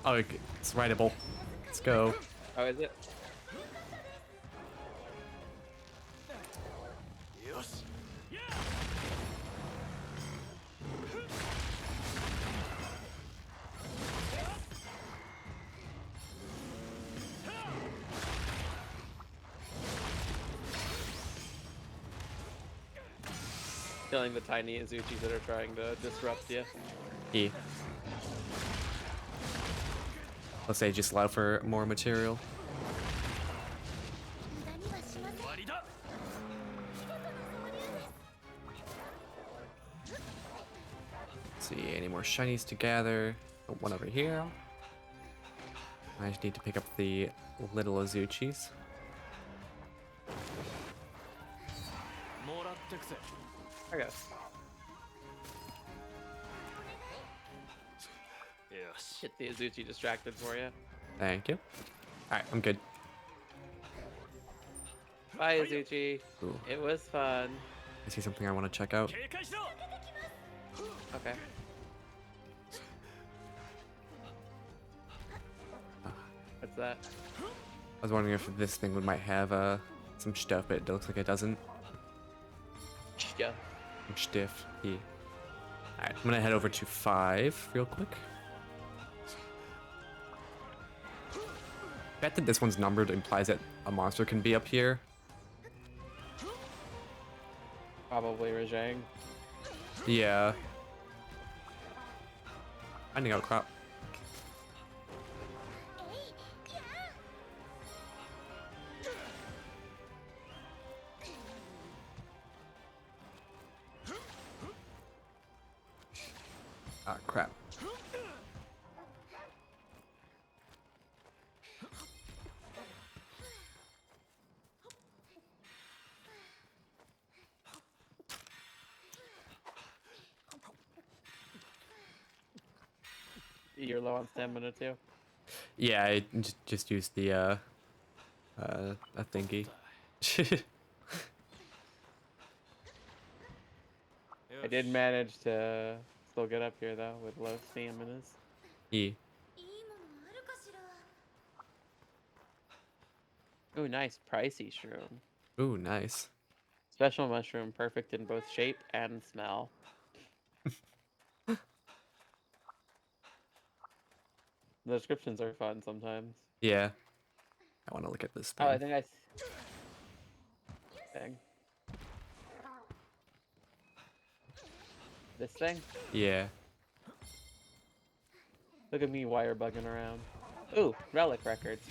Oh, it's writable. Let's go. Oh, is it? Killing the tiny Azuchis that are trying to disrupt you. Yeah. Let's say just allow for more material. Let's see, any more shinies to gather? Oh, one over here. I just need to pick up the little Azuchis. I guess. Get the Azuchi distracted for you. Thank you. Alright, I'm good. Bye, Azuchi. Ooh. It was fun. I see something I want to check out. Okay. What's that? I was wondering if this thing might have some stuff, but it looks like it doesn't. Yeah. Some stiff. Yeah. Alright, I'm gonna head over to 5 real quick. The fact that this one's numbered implies that a monster can be up here. Probably Rajang. Yeah. Finding out crop. Ah, crap. You're low on stamina too. Yeah, I just used the a thingy. I did manage to still get up here though with low staminas. Yeah. Ooh, nice pricey shroom. Ooh, nice. Special mushroom, perfect in both shape and smell. The descriptions are fun sometimes. Yeah. I want to look at this Oh, I thing. think thing. This thing? Yeah. Look at me wire bugging around. Ooh, relic records.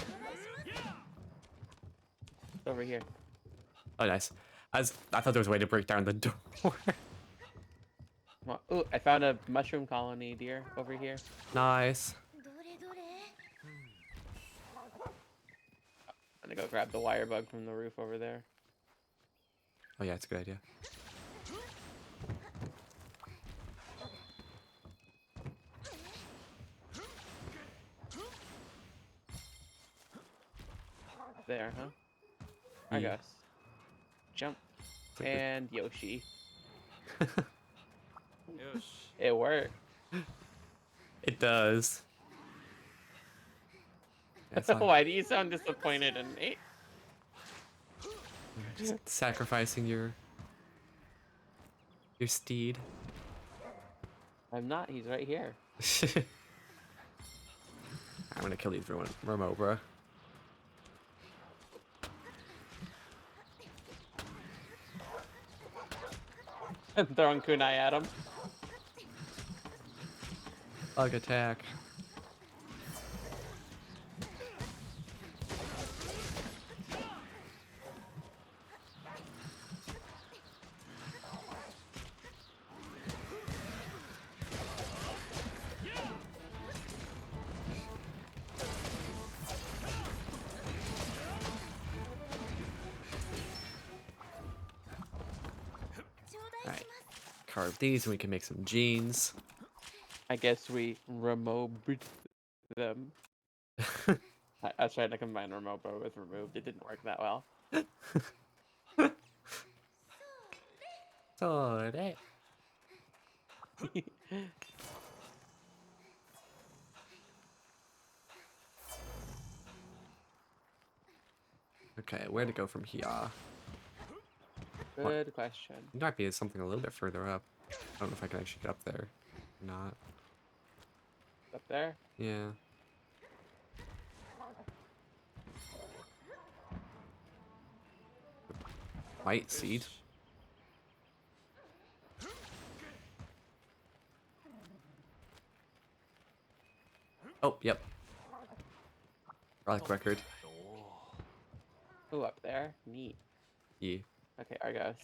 It's over here. Oh, nice. I thought there was a way to break down the door. Come on. Ooh, I found a mushroom colony, deer, over here. Nice. I'm gonna go grab the wire bug from the roof over there. Oh yeah, it's a good idea. There, huh? I Yeah. guess. Jump. It's like And Yoshi. Yosh. It worked. it does. Yeah, it's not Why do you sound disappointed in me? just sacrificing your steed. I'm not. He's right here. I'm gonna kill these Remobra. I'm throwing kunai at him. Bug attack. Alright. Carve these and we can make some jeans. I guess we removed them. I was trying to combine remobo with removed. It didn't work that well. So that. Okay, where to go from here? Good question. It might be something a little bit further up. I don't know if I can actually get up there or not. Up there? Yeah. White seed. Oh, yep. Relic record. Ooh, up there? Neat. Yeah. Okay, Argos.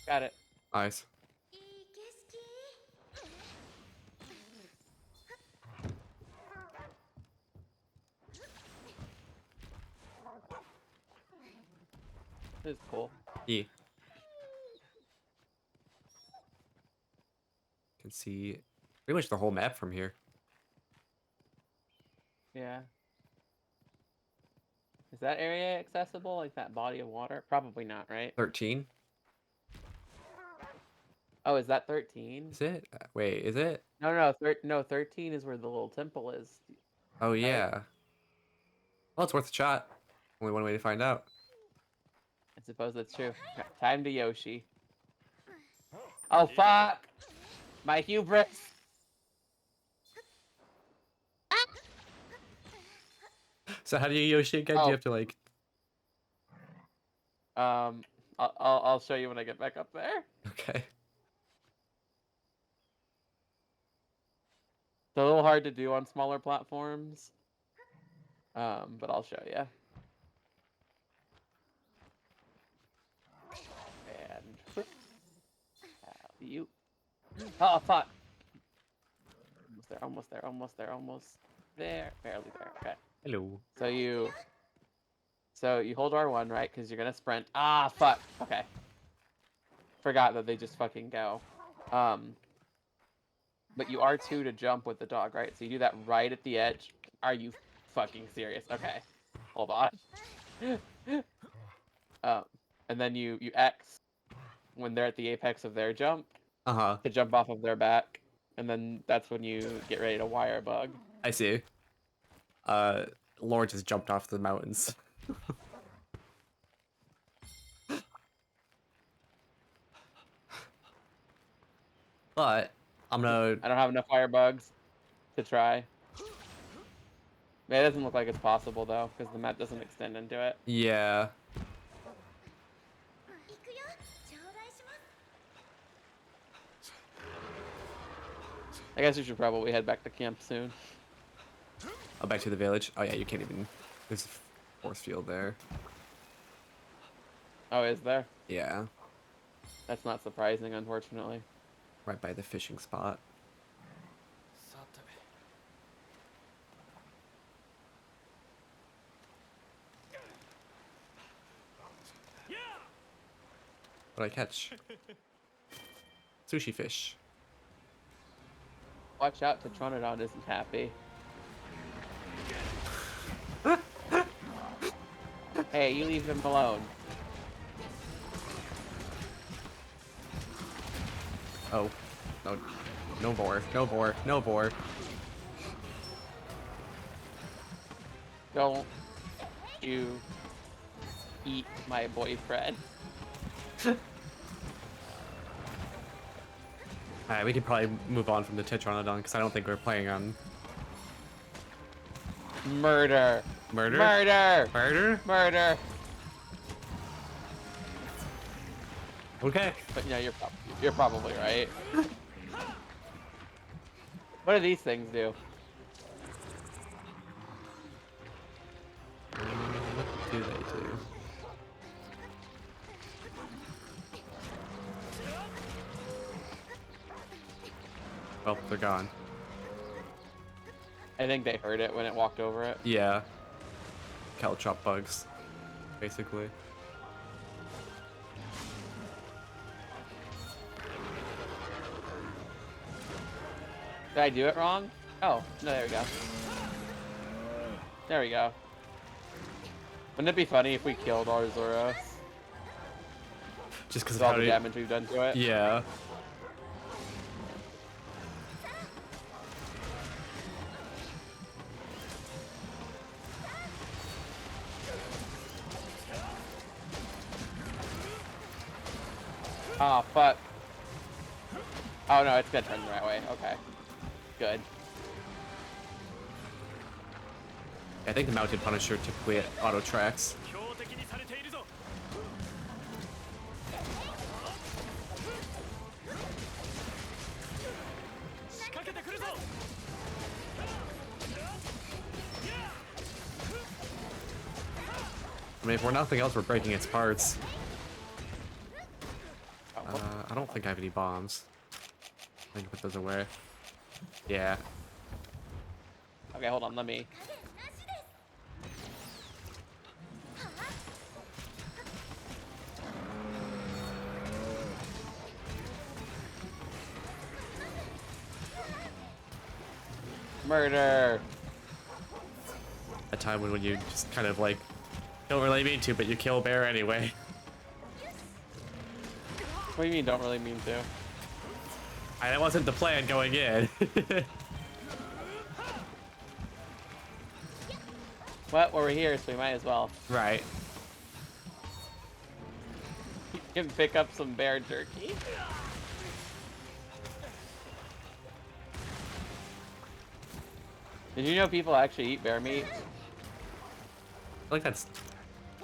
Got it. Nice. This is cool. Yeah. Can see pretty much the whole map from here. Yeah. Is that area accessible? Like that body of water? Probably not, right? 13? Oh, is that 13? Is it? Wait, is it? No, 13 is where the little temple is. Oh, yeah. Well, it's worth a shot. Only one way to find out. I suppose that's true. Okay, time to Yoshi. Oh, fuck! My hubris! So how do you Yoshi again? Do Oh. you have to like... I'll show you when I get back up there. Okay. It's a little hard to do on smaller platforms. But I'll show you. And you. Oh fuck! Almost there. Almost there. Almost there. Almost there. Barely there. Okay. Hello. So you hold R1, right? Because you're gonna sprint. Ah, fuck. Okay. Forgot that they just fucking go. But you R2 to jump with the dog, right? So you do that right at the edge. Are you fucking serious? Okay. Hold on. And then you X when they're at the apex of their jump Uh-huh. to jump off of their back, and then that's when you get ready to wire bug. I see. Laura just jumped off the mountains. But I'm gonna. I don't have enough wire bugs to try. It doesn't look like it's possible though, because the map doesn't extend into it. Yeah. I guess we should probably head back to camp soon. Oh, back to the village. Oh yeah, you can't even. There's a force field there. Oh, is there? Yeah. That's not surprising, unfortunately. Right by the fishing spot. What did I catch? Sushi fish. Watch out, Tetronodon isn't happy. Hey, you leave him alone. Oh. No. No vor. No vor. No vor. Don't you eat my boyfriend. Alright, we can probably move on from the Tetronodon because I don't think we're playing on Murder. murder. Murder. Murder? Murder. Okay. But yeah, you're probably right. What do these things do? What do they do? Oh, they're gone. I think they heard it when it walked over it. Yeah. Caltrop bugs, basically. Did I do it wrong? Oh, no, there we go. There we go. Wouldn't it be funny if we killed our Zoros? Just because With of all how the they... damage we've done to it? Yeah. Oh, fuck. Oh, no, it's gonna turn the right way. Okay. Good. I think the Mounted Punisher typically auto tracks. I mean, if we're nothing else, we're breaking its parts. I don't think I have any bombs. I think put those away. Yeah. Okay, hold on, let me... Murder! A time when you just kind of like don't really mean to, but you kill a bear anyway. What do you mean don't really mean to? That wasn't the plan going in. Well, we're here, so we might as well. Right. You can pick up some bear jerky. Did you know people actually eat bear meat? I feel like that's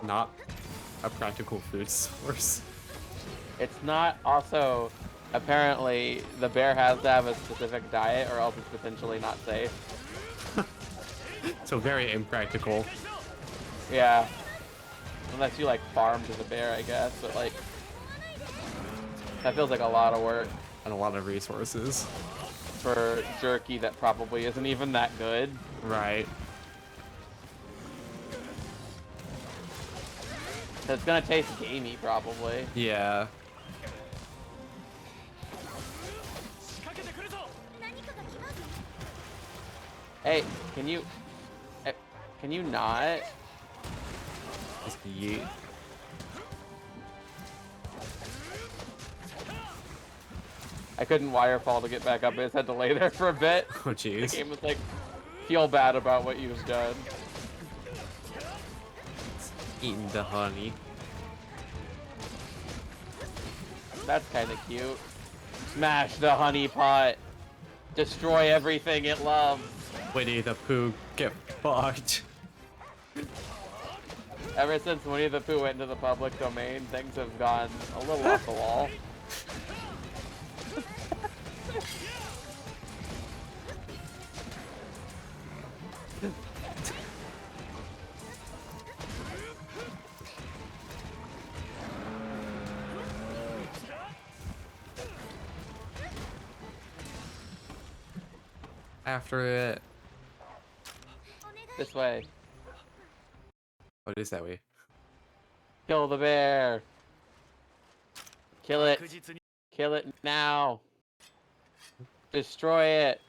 not a practical food source. It's not. Also, apparently, the bear has to have a specific diet or else it's potentially not safe. So very impractical. Yeah. Unless you, like, farm to the bear, I guess. But, like, that feels like a lot of work And a lot of resources. for jerky that probably isn't even that good. Right. So it's gonna taste gamey, probably. Yeah. Hey, can you not? Just yeet. I couldn't wirefall to get back up. I just had to lay there for a bit. Oh The jeez. game was like, feel bad about what you've done. Eating the honey. That's kind of cute. Smash the honey pot. Destroy everything it loves. Winnie the Pooh, get fucked. Ever since Winnie the Pooh went into the public domain, things have gone a little off the wall. After it. This way. What is that way? Kill the bear. Kill it. Kill it now. Destroy it.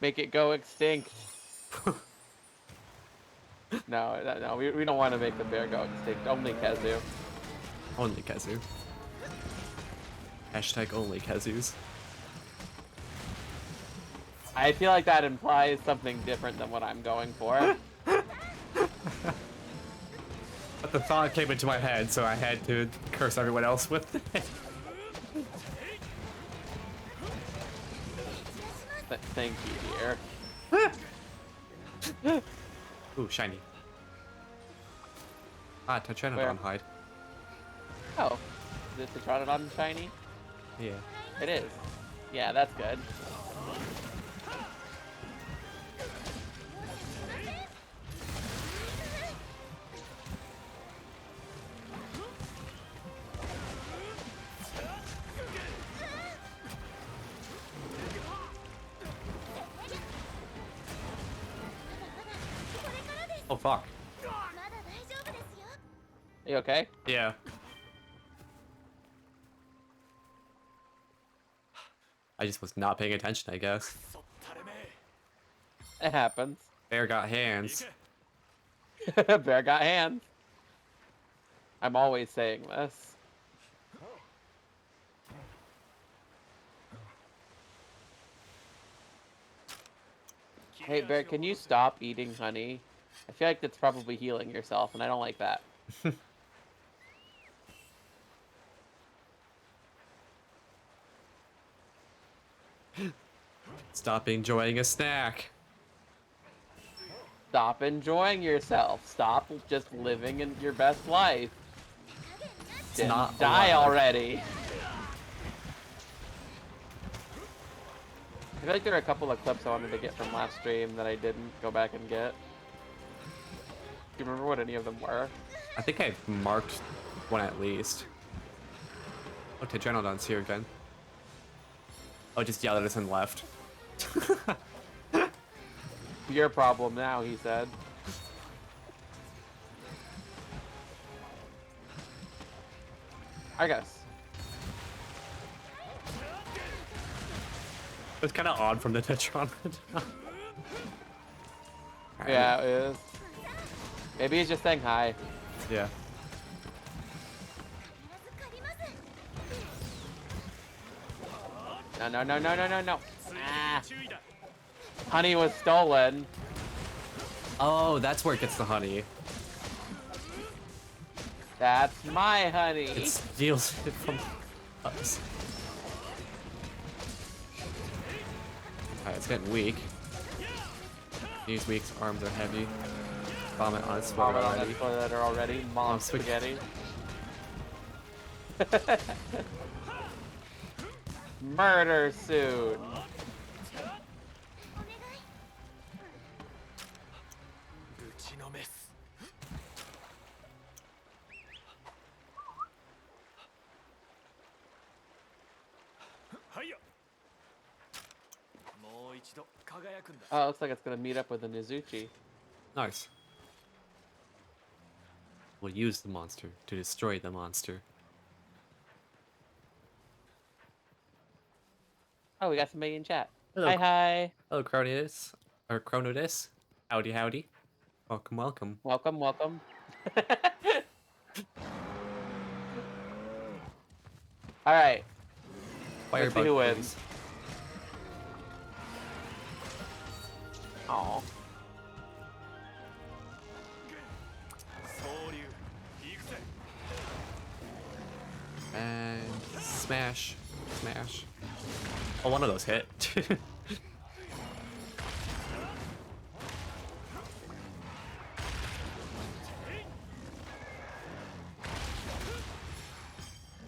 Make it go extinct. No, we don't want to make the bear go extinct. Only Kazu. Only Kazu. Hashtag only Kazus. I feel like that implies something different than what I'm going for. But the thought came into my head, so I had to curse everyone else with it. Thank you, dear. Ooh, shiny. Ah, Tetranodon Where? hide. Oh, is it Tetranodon shiny? Yeah. It is. Yeah, that's good. Oh fuck. You okay? Yeah. I just was not paying attention, I guess. It happens. Bear got hands. Bear got hands. I'm always saying this. Hey, Bear, can you stop eating honey? I feel like that's probably healing yourself, and I don't like that. Stop enjoying a snack. Stop enjoying yourself. Stop just living in your best life. It's not die allowed. already. I feel like there are a couple of clips I wanted to get from last stream that I didn't go back and get. Do you remember what any of them were? I think I marked one at least. Oh, Tetranodon's here again. Oh, just yelled at us and left. Your problem now, he said. I guess. It's kind of odd from the Tetranodon. Yeah, it is. Maybe he's just saying hi. Yeah. No. Ah. Honey was stolen. Oh, that's where it gets the honey. That's my honey. It steals it from us. Alright, it's getting weak. He's weak, his arms are heavy. Vomit on his sweater Vomit on already. that toilet already. Mom spaghetti. Murder soon. Oh, it looks like it's gonna meet up with a Nizuchi. Nice. We'll use the monster to destroy the monster. Oh, we got somebody in chat. Hello. Hi. Hello, Cronidus. Or Chronodus. Howdy, howdy. Welcome, welcome. Welcome. All right. Let's see Firebug, who please. wins. Oh. And smash. Smash. Oh, one of those hit.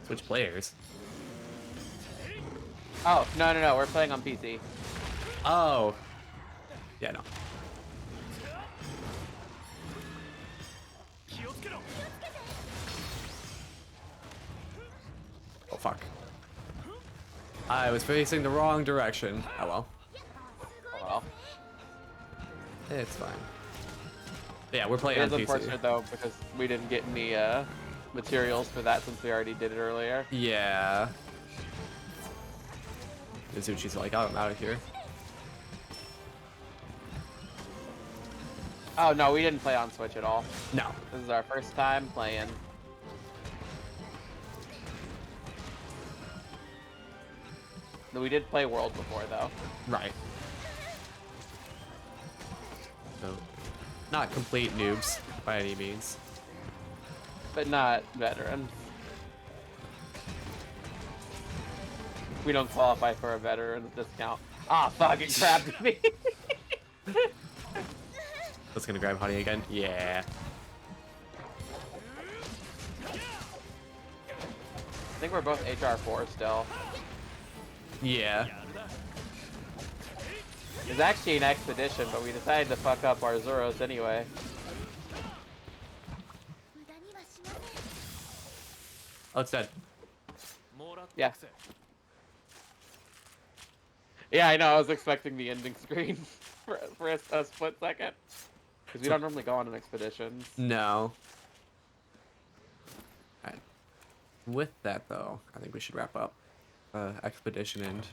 Switch players. Oh, no. We're playing on PC. Oh. Yeah, no. Oh, fuck. I was facing the wrong direction. Oh, well. Oh, well. It's fine. Yeah, we're It playing on is PC. unfortunate, though, because we didn't get any materials for that since we already did it earlier. Yeah. Mizuchi's like, oh, I'm out of here. Oh, no, we didn't play on Switch at all. No. This is our first time playing. We did play World before, though. Right. So, not complete noobs by any means. But not veterans. We don't qualify for a veteran's discount. Ah, fucking crapped me. That's gonna grab Honey again. Yeah. I think we're both HR4 still. Yeah. It's actually an expedition, but we decided to fuck up our Zoros anyway. Oh, it's dead. Yeah. Yeah, I know. I was expecting the ending screen for a split second. Because we don't normally go on an expeditions. No. Alright. With that, though, I think we should wrap up. Expedition end.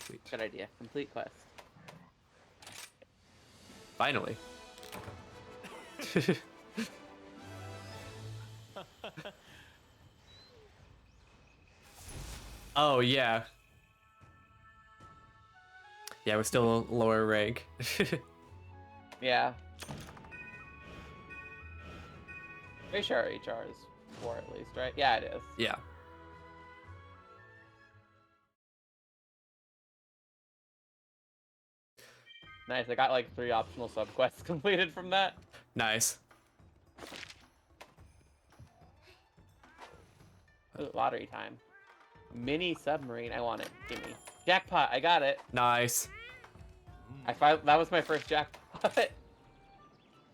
Sweet. Good idea. Complete quest. Finally. Oh, yeah. Yeah, we're still lower rank. Yeah. Pretty sure HR is 4 at least, right? Yeah, it is. Yeah. Nice. I got like 3 optional subquests completed from that. Nice. Ooh, lottery time. Mini submarine. I want it. Gimme. Jackpot. I got it. Nice. That was my first jackpot.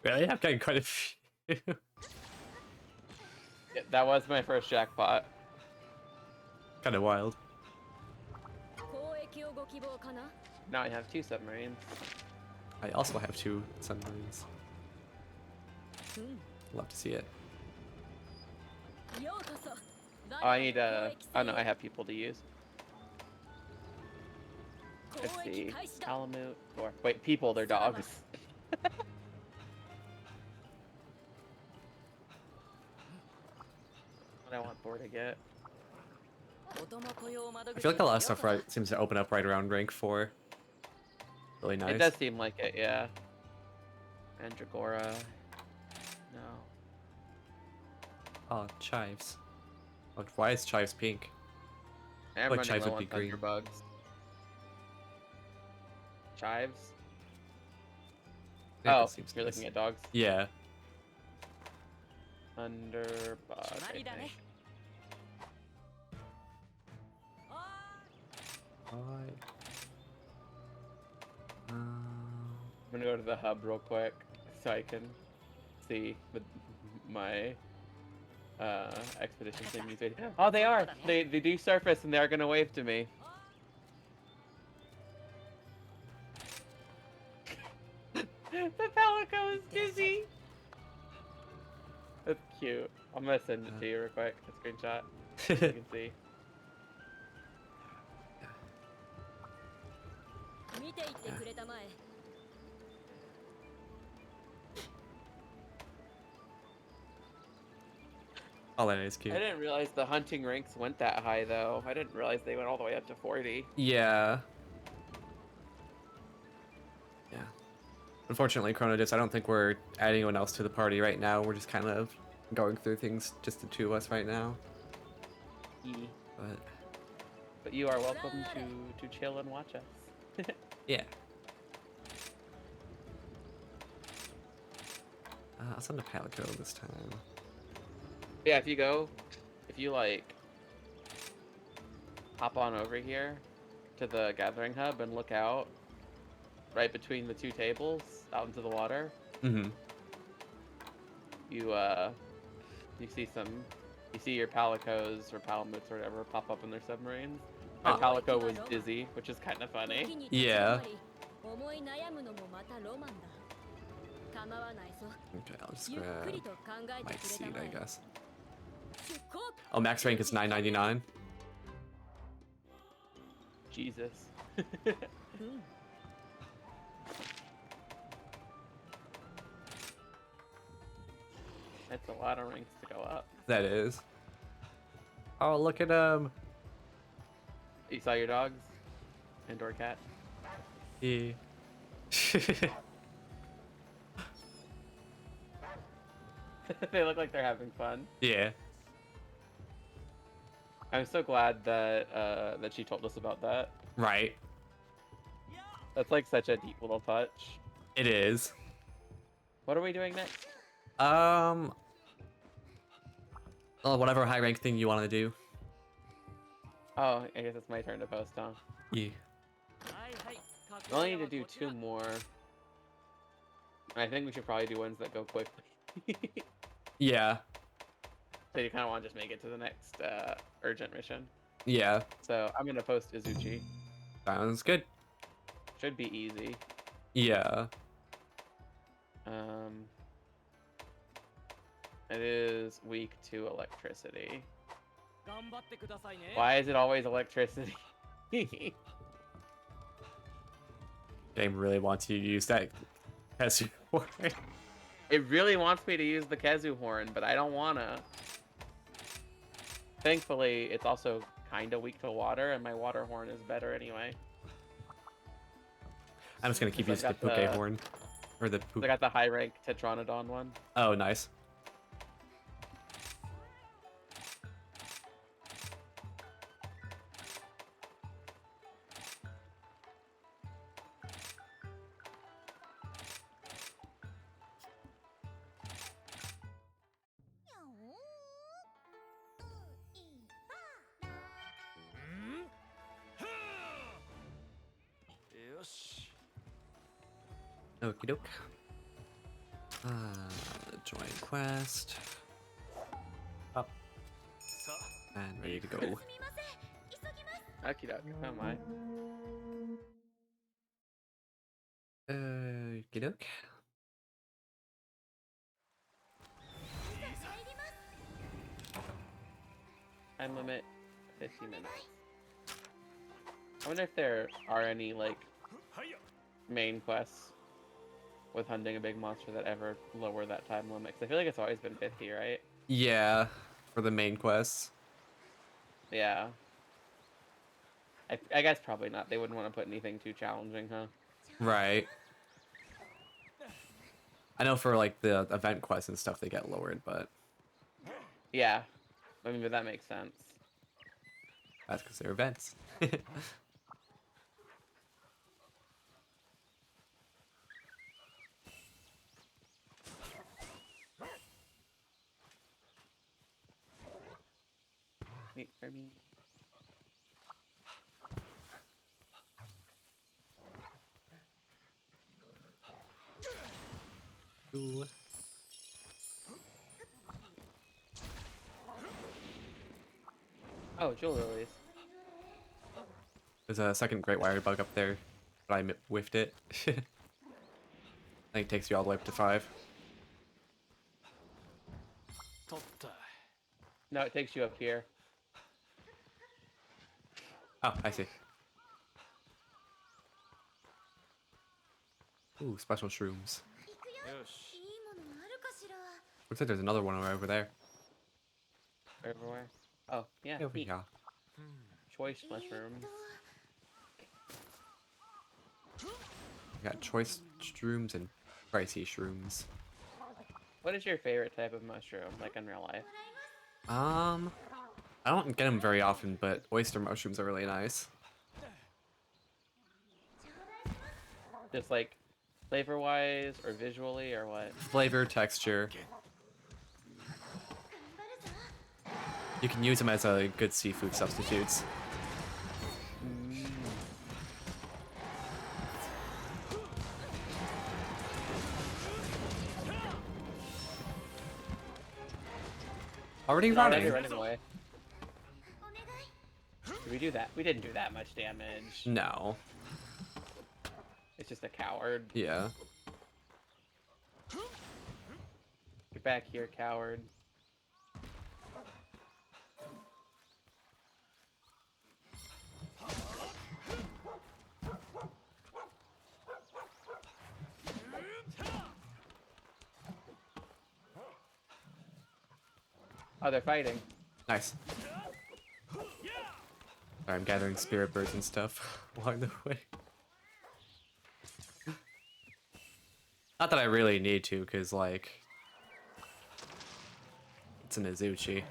Really? I've gotten quite a few. Yeah, that was my first jackpot. Kind of wild. Now I have 2 submarines. I also have 2 submarines. Love to see it. Oh, I need oh no, I have people to use. Let's see. Alamute or wait, people, they're dogs. What I want Thor to get. I feel like a lot of stuff seems to open up right around rank 4. Really nice. It does seem like it, yeah. Mandragora. No. Oh, chives. Oh, why is chives pink? I'm Like running chives low would on be green. Thunderbugs. Chives? Yeah, Oh, that seems you're nice. looking at dogs? Yeah. Thunderbug, I think. Why? I'm gonna go to the hub real quick so I can see my expedition thingies. Oh, they are! They do surface and they are gonna wave to me. The palico is dizzy. That's cute. I'm gonna send it to you real quick. A screenshot. So you can see. Oh, that is cute. I didn't realize the hunting ranks went that high though. I didn't realize they went all the way up to 40. Yeah. Yeah. Unfortunately, Chronodis, I don't think we're adding anyone else to the party right now. We're just kind of going through things, just the two of us right now. But you are welcome to chill and watch us. Yeah. I'll send a Palico this time. Yeah, if you like hop on over here to the gathering hub and look out right between the two tables out into the water. Mm-hmm. You see your palicos or palamutes or whatever pop up in their submarines. My palico was dizzy, which is kind of funny. Yeah. Okay, I'll just grab my seed, I guess. Oh, max rank is 999. Jesus. That's a lot of ranks to go up. That is. Oh, look at him. You saw your dogs? Indoor cat? Yeah. They look like they're having fun. Yeah. I'm so glad that that she told us about that. Right. That's like such a deep little touch. It is. What are we doing next? Oh, whatever high rank thing you want to do. Oh, I guess it's my turn to post, huh? Yeah. I only need to do 2 more. I think we should probably do ones that go quickly. Yeah. So you kind of want to just make it to the next urgent mission. Yeah. So I'm gonna post Izuchi. Sounds good. Should be easy. Yeah. It is weak to electricity. Why is it always electricity? Game really wants you to use that Kezu horn. It really wants me to use the Kezu horn, but I don't wanna. Thankfully, it's also kind of weak to water, and my water horn is better anyway. I'm just gonna keep using the Puke horn. Or the I got the high rank Tetranodon one. Oh, nice. Okie doke. Join quest. Up. And ready to go. Okie doke, oh my. Okie doke. Time limit 50 minutes. I wonder if there are any like main quests with hunting a big monster that ever lower that time limit. 'Cause I feel like it's always been 50, right? Yeah, for the main quests. Yeah. I guess probably not. They wouldn't want to put anything too challenging, huh? Right. I know for like the event quests and stuff they get lowered, but Yeah. I mean, but that makes sense. that's because they're events. Wait for me. Ooh. Oh, Jewel Lilies. There's a second Great Wire Bug up there, but I whiffed it. I think it takes you all the way up to 5. No, it takes you up here. Oh, I see. Ooh, special shrooms. Looks like there's another one over there. Everywhere. Oh, yeah. Over neat. here. Choice mushrooms. We got choice shrooms and pricey shrooms. What is your favorite type of mushroom, like in real life? I don't get them very often, but oyster mushrooms are really nice. Just like flavor-wise or visually or what? Flavor, texture. You can use them as a good seafood substitutes. Already running. Already running away. Did we do that? We didn't do that much damage. No. It's just a coward. Yeah. Get back here, coward. Oh, they're fighting. Nice. Sorry, I'm gathering spirit birds and stuff along the way. Not that I really need to, because, like, it's an Azuchi.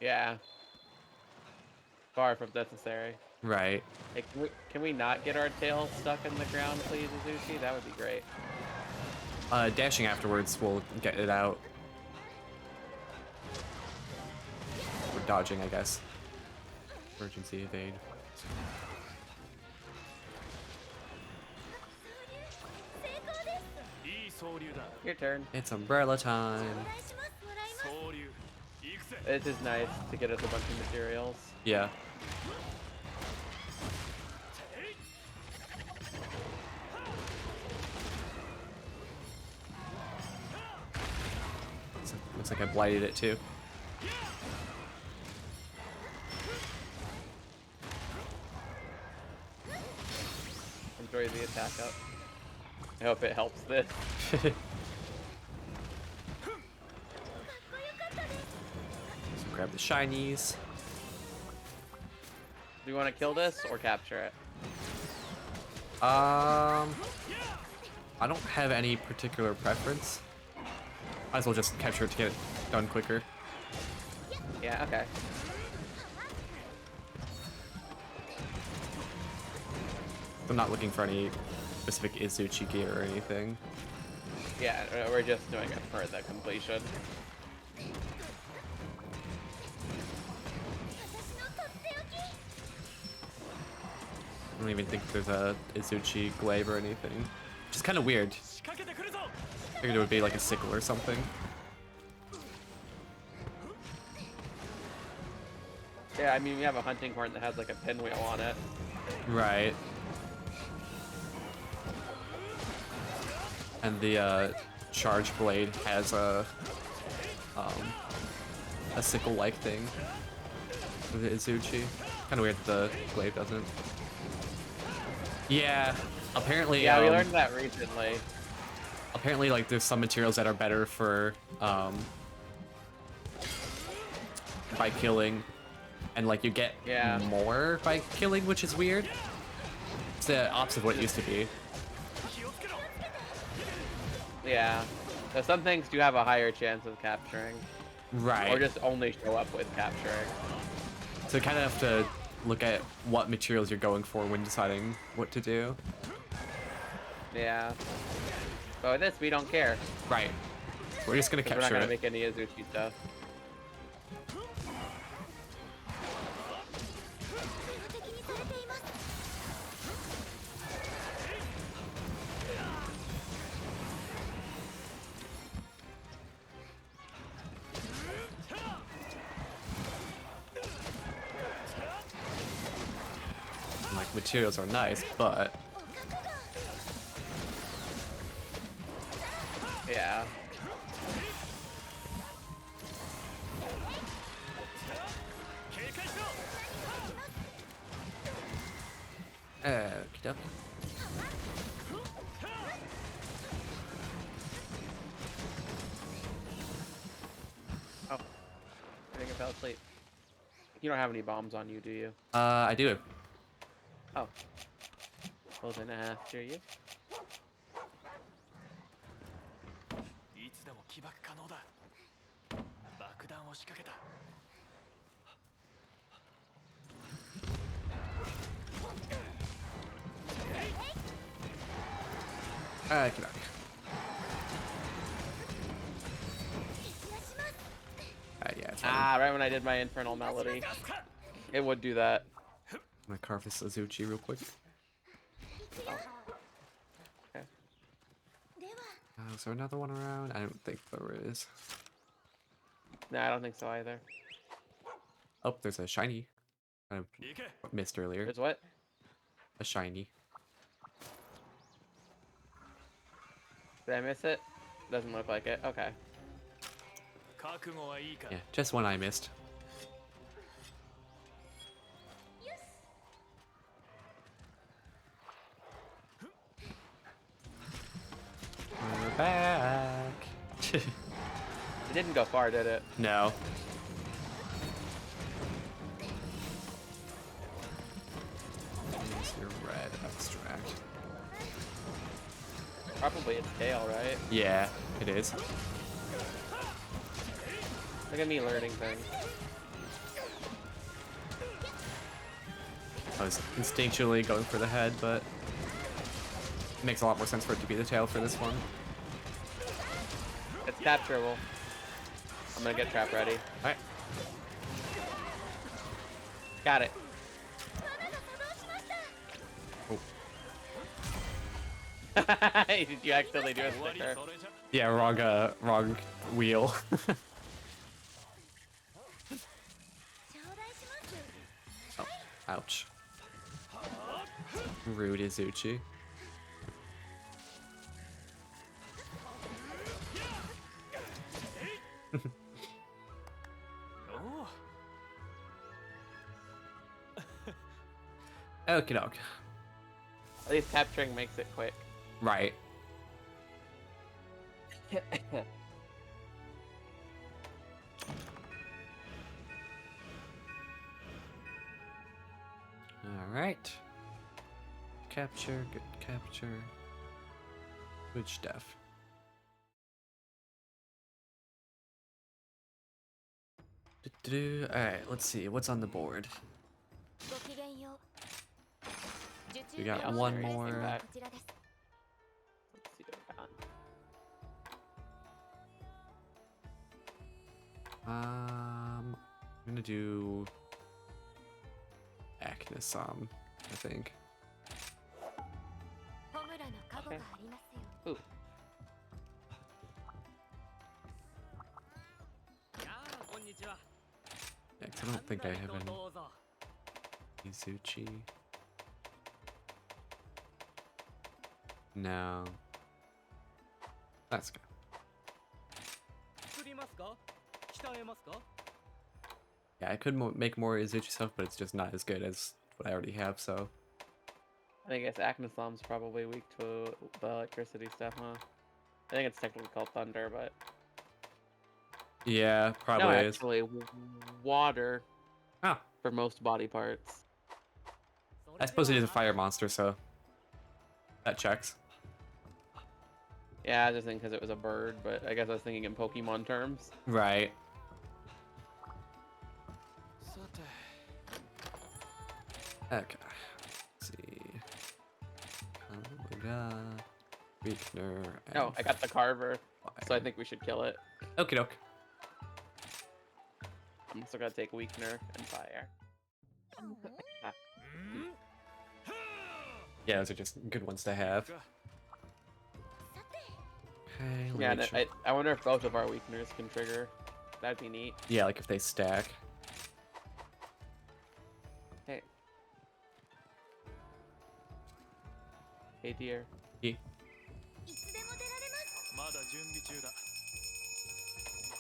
Yeah. Far from necessary. Right. Hey, can we not get our tails stuck in the ground, please, Azuchi? That would be great. Dashing afterwards will get it out. Or dodging, I guess. Emergency evade. Your turn. It's umbrella time. This is nice to get us a bunch of materials. Yeah. Looks like I blighted it too. Enjoy the attack up. I hope it helps this. So grab the shinies. Do you want to kill this or capture it? I don't have any particular preference. Might as well just capture it to get it done quicker. Yeah, okay. I'm not looking for any specific Izuchi gear or anything. Yeah, we're just doing it for the completion. I don't even think there's a Izuchi glaive or anything. Which is kind of weird. Figured it would be like a sickle or something. Yeah, I mean, we have a hunting horn that has like a pinwheel on it. Right. And the charge blade has a sickle-like thing with the Izuchi. Kind of weird that the glaive doesn't. Yeah, apparently. Yeah, we learned that recently. Apparently, like, there's some materials that are better for by killing, and like you get more by killing, which is weird. It's the opposite of what it used to be. Yeah. So some things do have a higher chance of capturing. Right. Or just only show up with capturing. So you kind of have to look at what materials you're going for when deciding what to do. Yeah. But with this, we don't care. Right. We're just gonna capture We're not gonna it. make any Azuchi stuff. Like, materials are nice, but Yeah. Okie dokie. Oh, I think I fell asleep. You don't have any bombs on you, do you? I do. Oh. Well, then after you. Okie dokie. Yeah, it's fine. Ah, right when I did my infernal melody. It would do that. I'm gonna carve this Azuchi real quick. Oh. Okay. Is there another one around? I don't think there is. No, I don't think so either. Oh, there's a shiny. I missed earlier. There's what? A shiny. Did I miss it? Doesn't look like it. Okay. Yeah, just one I missed. We're back. It didn't go far, did it? No. Use your red abstract. Probably its tail, right? Yeah, it is. Look at me learning things. I was instinctually going for the head, but it makes a lot more sense for it to be the tail for this one. It's capturable. I'm gonna get trap ready. Alright. Got it. Oh. Did you accidentally do a sticker? Yeah, wrong wheel. Oh, ouch. Rude Izuchi. Okie doke. At least capturing makes it quick. Right. Alright. Capture, good capture. Good stuff. Alright, let's see. What's on the board? We got Yeah, one anything more. back. Let's see what I got. I'm gonna do Acnosum, I think. Okay. Ooh. Yeah, 'cause I don't think I have an Izuchi. No. That's good. Yeah, I could make more Izuchi stuff, but it's just not as good as what I already have, so. I guess Acnosom's probably weak to the electricity stuff, huh? I think it's technically called Thunder, but... Yeah, probably No, is. actually, water Oh, for most body parts. I suppose it is a fire monster, so that checks. Yeah, I was just thinking because it was a bird, but I guess I was thinking in Pokemon terms. Right. Okay. Let's see. Weakener. Oh, I got the Carver, so I think we should kill it. Okie doke. I'm still gonna take Weakener and Fire. Ah, Yeah, those are just good ones to have. Okay, yeah, let me and check. I wonder if both of our Weakeners can trigger. That'd be neat. Yeah, like if they stack. Hey. Hey, dear. Yeah.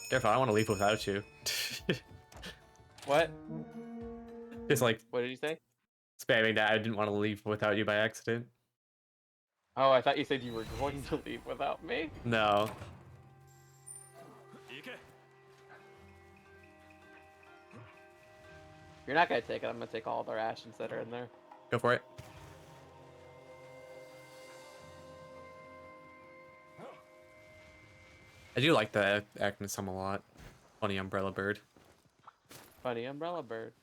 Careful, I don't want to leave without you. What? Just like What did you say? spamming that I didn't want to leave without you by accident. Oh, I thought you said you were going to leave without me. No. You're not gonna take it. I'm gonna take all the rations that are in there. Go for it. I do like the Actinisum a lot. Funny umbrella bird. Funny umbrella bird.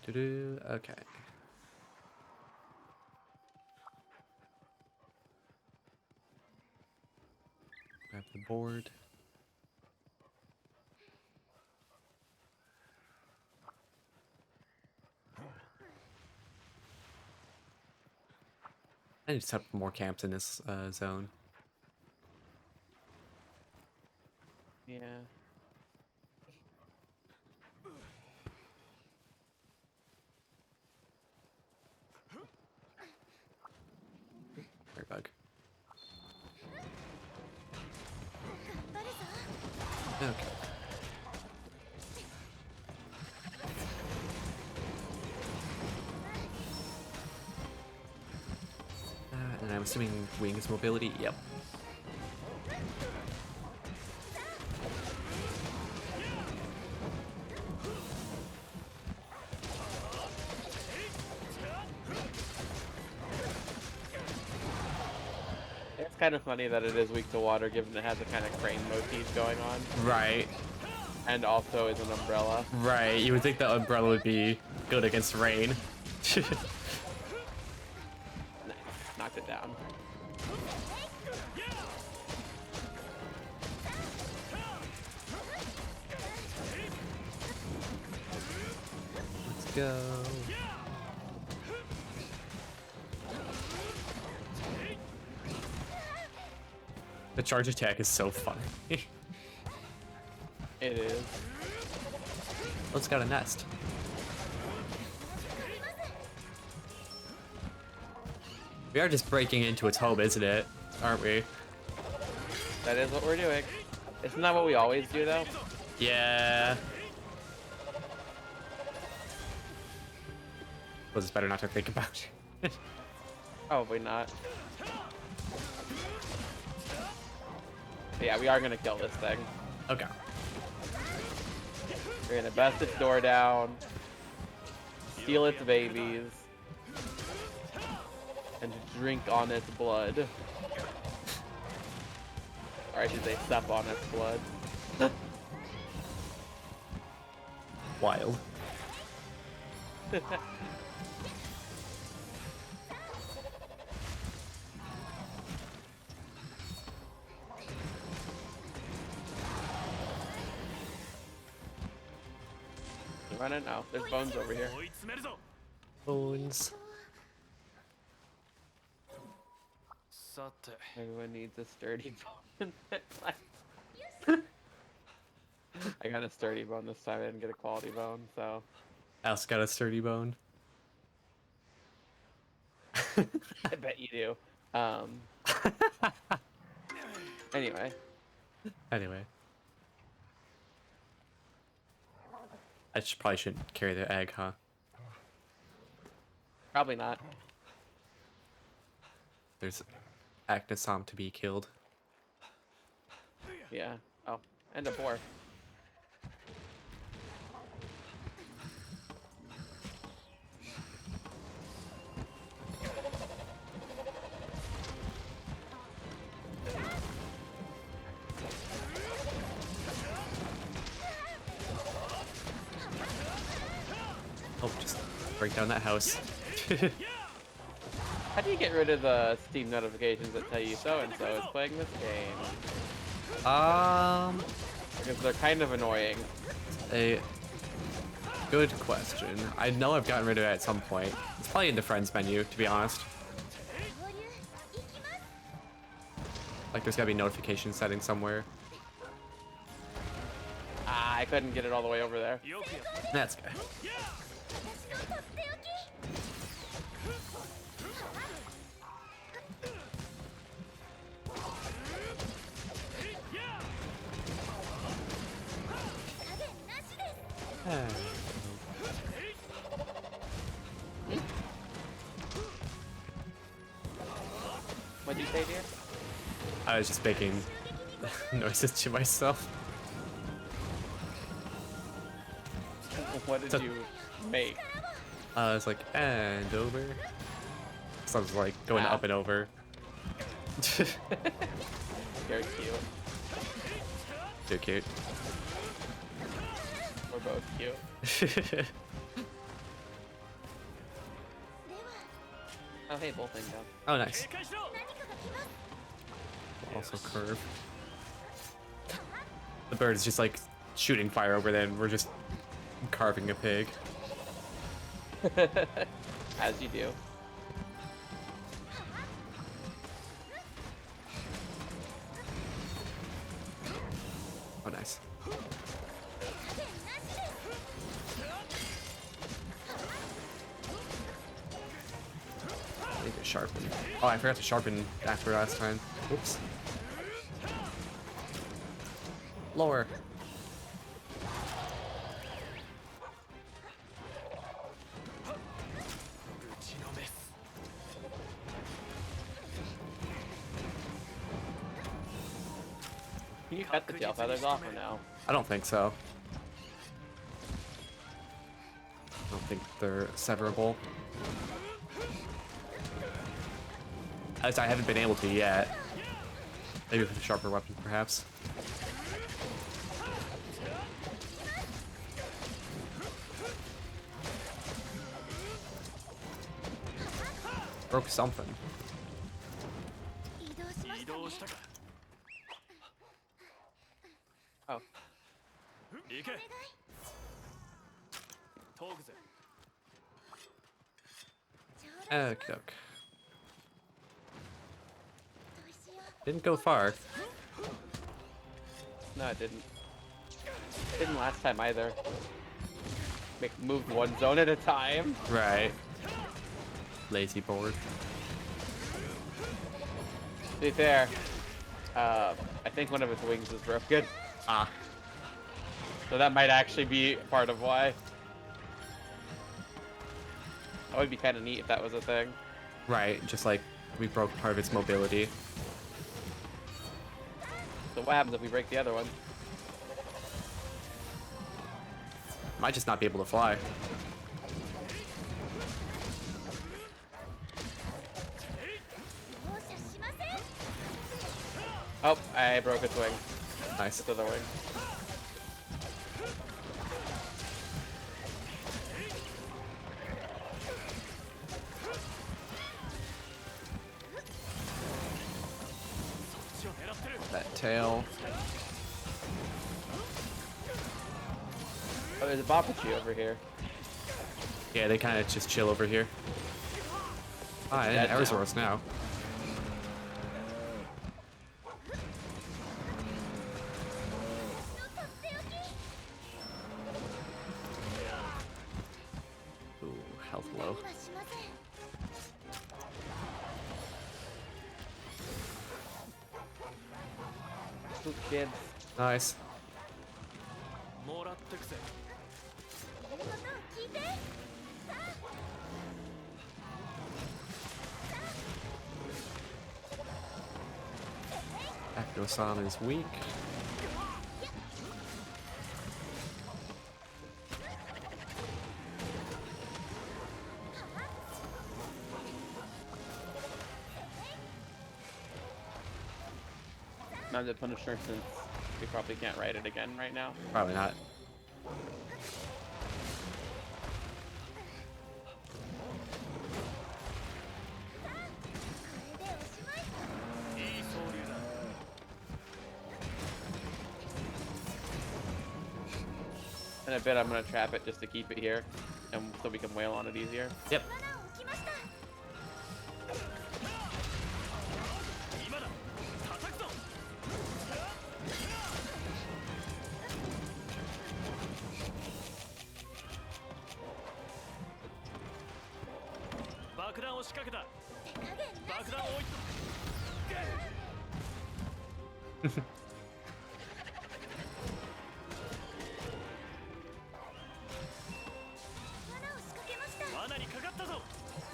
Doo-doo. Okay. Grab the board. I need to set up more camps in this zone. Yeah. Fire bug. Okay. And I'm assuming wings mobility. Yep. It's kind of funny that it is weak to water, given it has a kind of crane motif going on. Right. And also is an umbrella. Right. You would think the umbrella would be good against rain. Nice. Knocked it down. Let's go. The charge attack is so funny. It is. Let's got a nest. We are just breaking into its home, isn't it? Aren't we? That is what we're doing. Isn't that what we always do, though? Yeah. Was it's better not to think about. Probably not. But yeah, we are gonna kill this thing. Okay. We're gonna bust its door down, steal its babies, and drink on its blood. Or I should say, sup on its blood. Wild. You run it now. There's bones over here. Bones. Everyone needs a sturdy bone. I got a sturdy bone this time. I didn't get a quality bone, so. I also got a sturdy bone. I bet you do. Anyway. Anyway. I probably shouldn't carry the egg, huh? Probably not. There's Actinisum to be killed. Yeah. Oh, and a boar. Oh, just break down that house. How do you get rid of the Steam notifications that tell you so-and-so is playing this game? Because they're kind of annoying. A good question. I know I've gotten rid of it at some point. It's probably in the friends menu, to be honest. Like there's gotta be notification settings somewhere. Ah, I couldn't get it all the way over there. That's good. What'd you say, dear? I was just making noises to myself. What did you make? I was like, and over. So I was like going up and over. Very cute. Too cute. We're both cute. Oh, hey, bullthing down. Oh, nice. Also curve. The bird is just like shooting fire over there, and we're just carving a pig. As you do. Oh, nice. I need to sharpen. Oh, I forgot to sharpen after last time. Oops. Lower. Can you cut the tail feathers off or no? I don't think so. I don't think they're severable. As I haven't been able to yet. Maybe with a sharper weapon, perhaps. Broke something. Oh. Okay. Didn't go far. No, it didn't. Didn't last time either. Moved one zone at a time. Right. Lazy board. To be fair, I think one of its wings is broken. Ah. So that might actually be part of why. That would be kind of neat if that was a thing. Right, just like we broke part of its mobility. So what happens if we break the other one? Might just not be able to fly. Oh, I broke its wing. Nice. Its other wing. That tail. Oh, there's a Bapachi over here. Yeah, they kind of just chill over here. Ah, and dead Aerosaurus now. Ooh, health low. Ooh, kids. Nice. Acto-san is weak. Not the Punisher since we probably can't write it again right now. Probably not. In a bit, I'm gonna trap it just to keep it here, and so we can wail on it easier. Yep.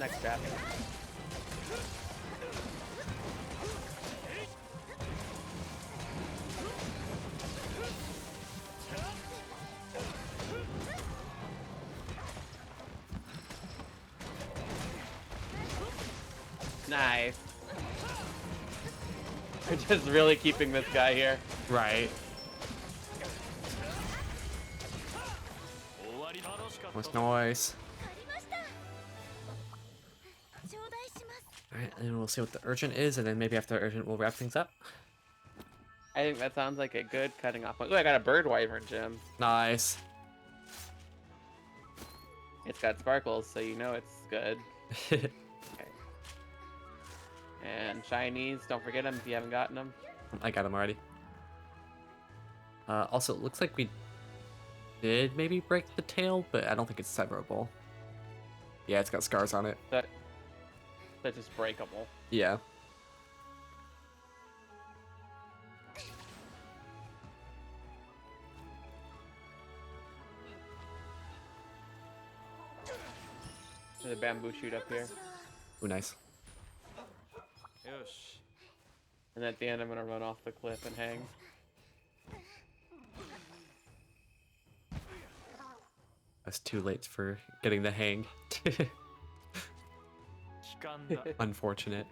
Next draft. Nice. We're just really keeping this guy here. Right. What's noise? Alright, and we'll see what the urgent is, and then maybe after urgent we'll wrap things up. I think that sounds like a good cutting off point. Ooh, I got a bird wyvern gem. Nice. It's got sparkles, so you know it's good. Okay. And shinies, don't forget them if you haven't gotten them. I got them already. Also, it looks like we did maybe break the tail, but I don't think it's severable. Yeah, it's got scars on it. That's just breakable. Yeah. There's a bamboo shoot up here. Ooh, nice. And at the end, I'm gonna run off the cliff and hang. That's too late for getting the hang. Unfortunate.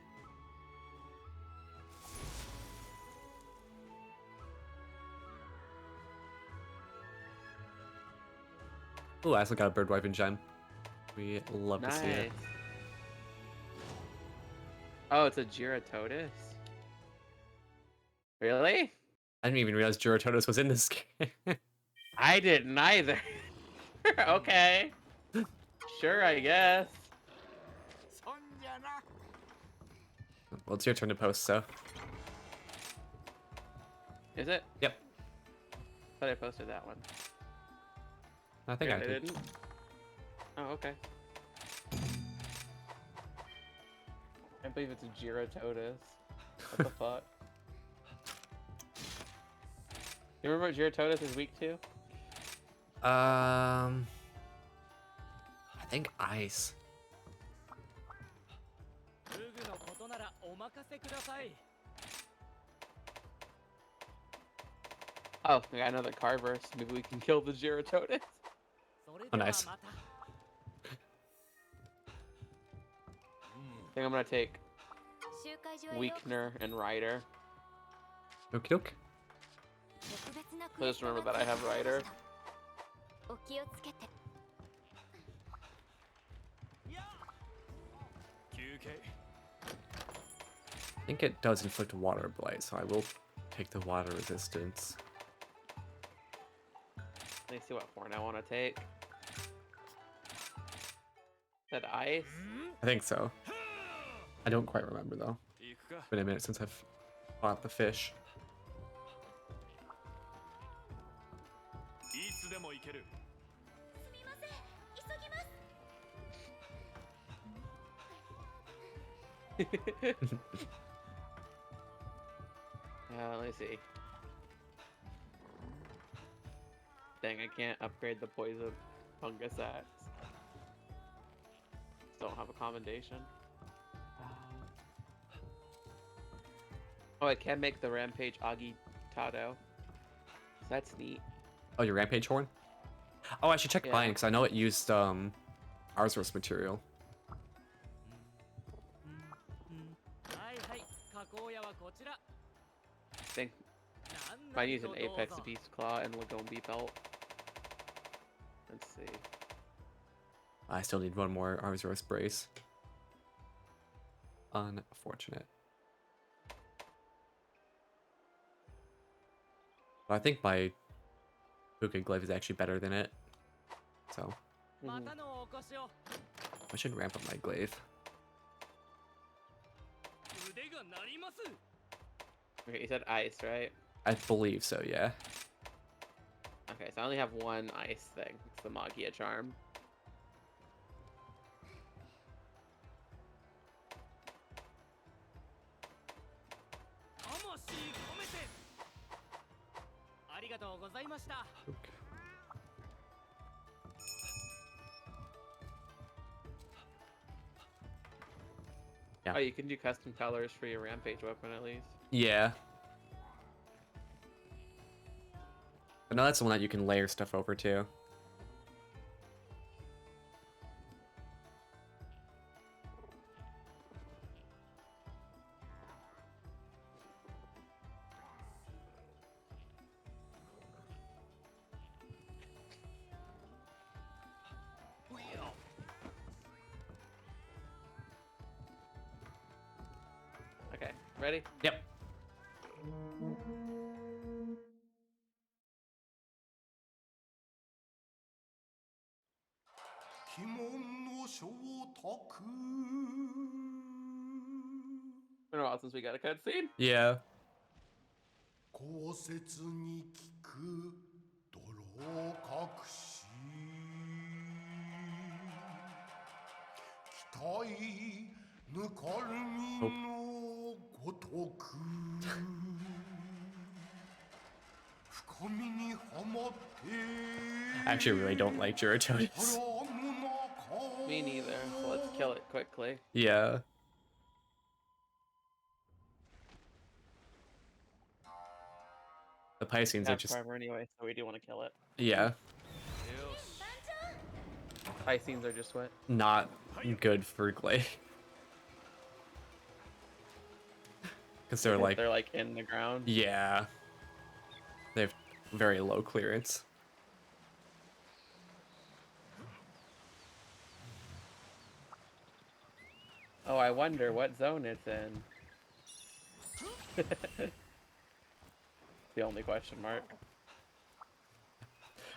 Ooh, I also got a bird wyvern gem. We love to see it. Oh, it's a Giratotus. Really? I didn't even realize Giratotus was in this game. I didn't either. Okay. Sure, I guess. Well, it's your turn to post, so. Is it? Yep. Thought I posted that one. I think I did. Didn't. Oh, okay. I believe it's a Giratotus. What the fuck? You remember what Giratotus is weak to? I think ice. Oh, we got another Carverse. Maybe we can kill the Giratotus. Oh, nice. I think I'm gonna take Weakener and Rider. Okie doke. So just remember that I have Rider. I think it does inflict water blight, so I will take the water resistance. Let me see what form I want to take. That ice? I think so. I don't quite remember though. It's been a minute since I've fought the fish. Let me see. Dang, I can't upgrade the poison fungus axe. Don't have a commendation. Oh, I can make the Rampage Agitado. So that's neat. Oh, your rampage horn? Oh, I should check Yeah. mine because I know it used Arzoros material. I think I use an Apex Beast Claw and Lagombi belt. Let's see. I still need one more Arzoros brace. Unfortunate. But I think my Puka Glaive is actually better than it. So I should ramp up my glaive. Okay, you said ice, right? I believe so, yeah. Okay, so I only have one ice thing. It's the Magia Charm. Okay. Yeah. Oh, you can do custom colors for your rampage weapon at least. Yeah. But no, that's the one that you can layer stuff over too. Okay, ready? Yep. Been a while since we got a cutscene. Yeah. 公説に聞く泥隠し期待ぬかるみのごとく深みにはまって I actually really don't like Girotonis. Me neither. So let's kill it quickly. Yeah. The Pisceans are Have just primer anyway, so we do want to kill it. yeah, Pisceans are just what? not good for Glade. Because they're like They're like in the ground. yeah. They have very low clearance. Oh, I wonder what zone it's in. The only question mark.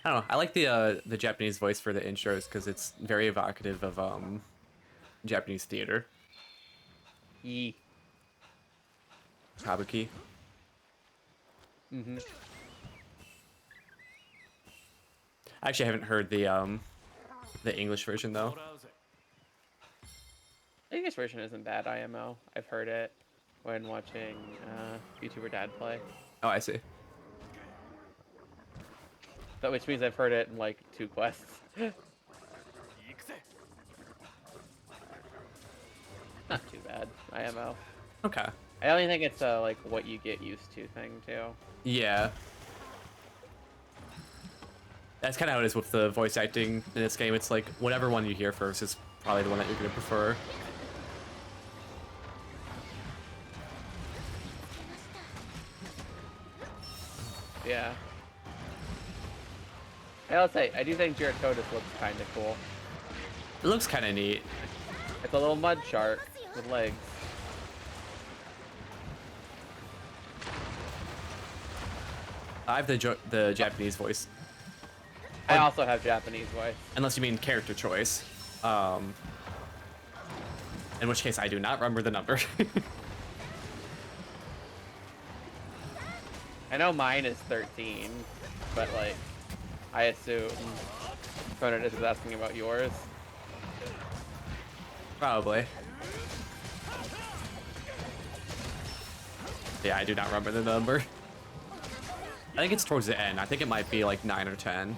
I don't know. I like the Japanese voice for the intros because it's very evocative of Japanese theater. Yee. Kabuki. Mm-hmm. I actually haven't heard the English version though. The English version isn't bad, IMO. I've heard it when watching YouTuber Dad play. Oh, I see. That which means I've heard it in like 2 quests. Not too bad, IMO. Okay. I only think it's like what you get used to thing too. Yeah. That's kind of how it is with the voice acting in this game. It's like whatever one you hear first is probably the one that you're gonna prefer. Yeah. I'll say, I do think Girotonis looks kind of cool. It looks kind of neat. It's a little mud shark with legs. I have the Japanese voice, I also have Japanese voice. unless you mean character choice. In which case, I do not remember the number. I know mine is 13, but like, I assume Conan is asking about yours. Probably. Yeah, I do not remember the number. I think it's towards the end. I think it might be like 9 or 10.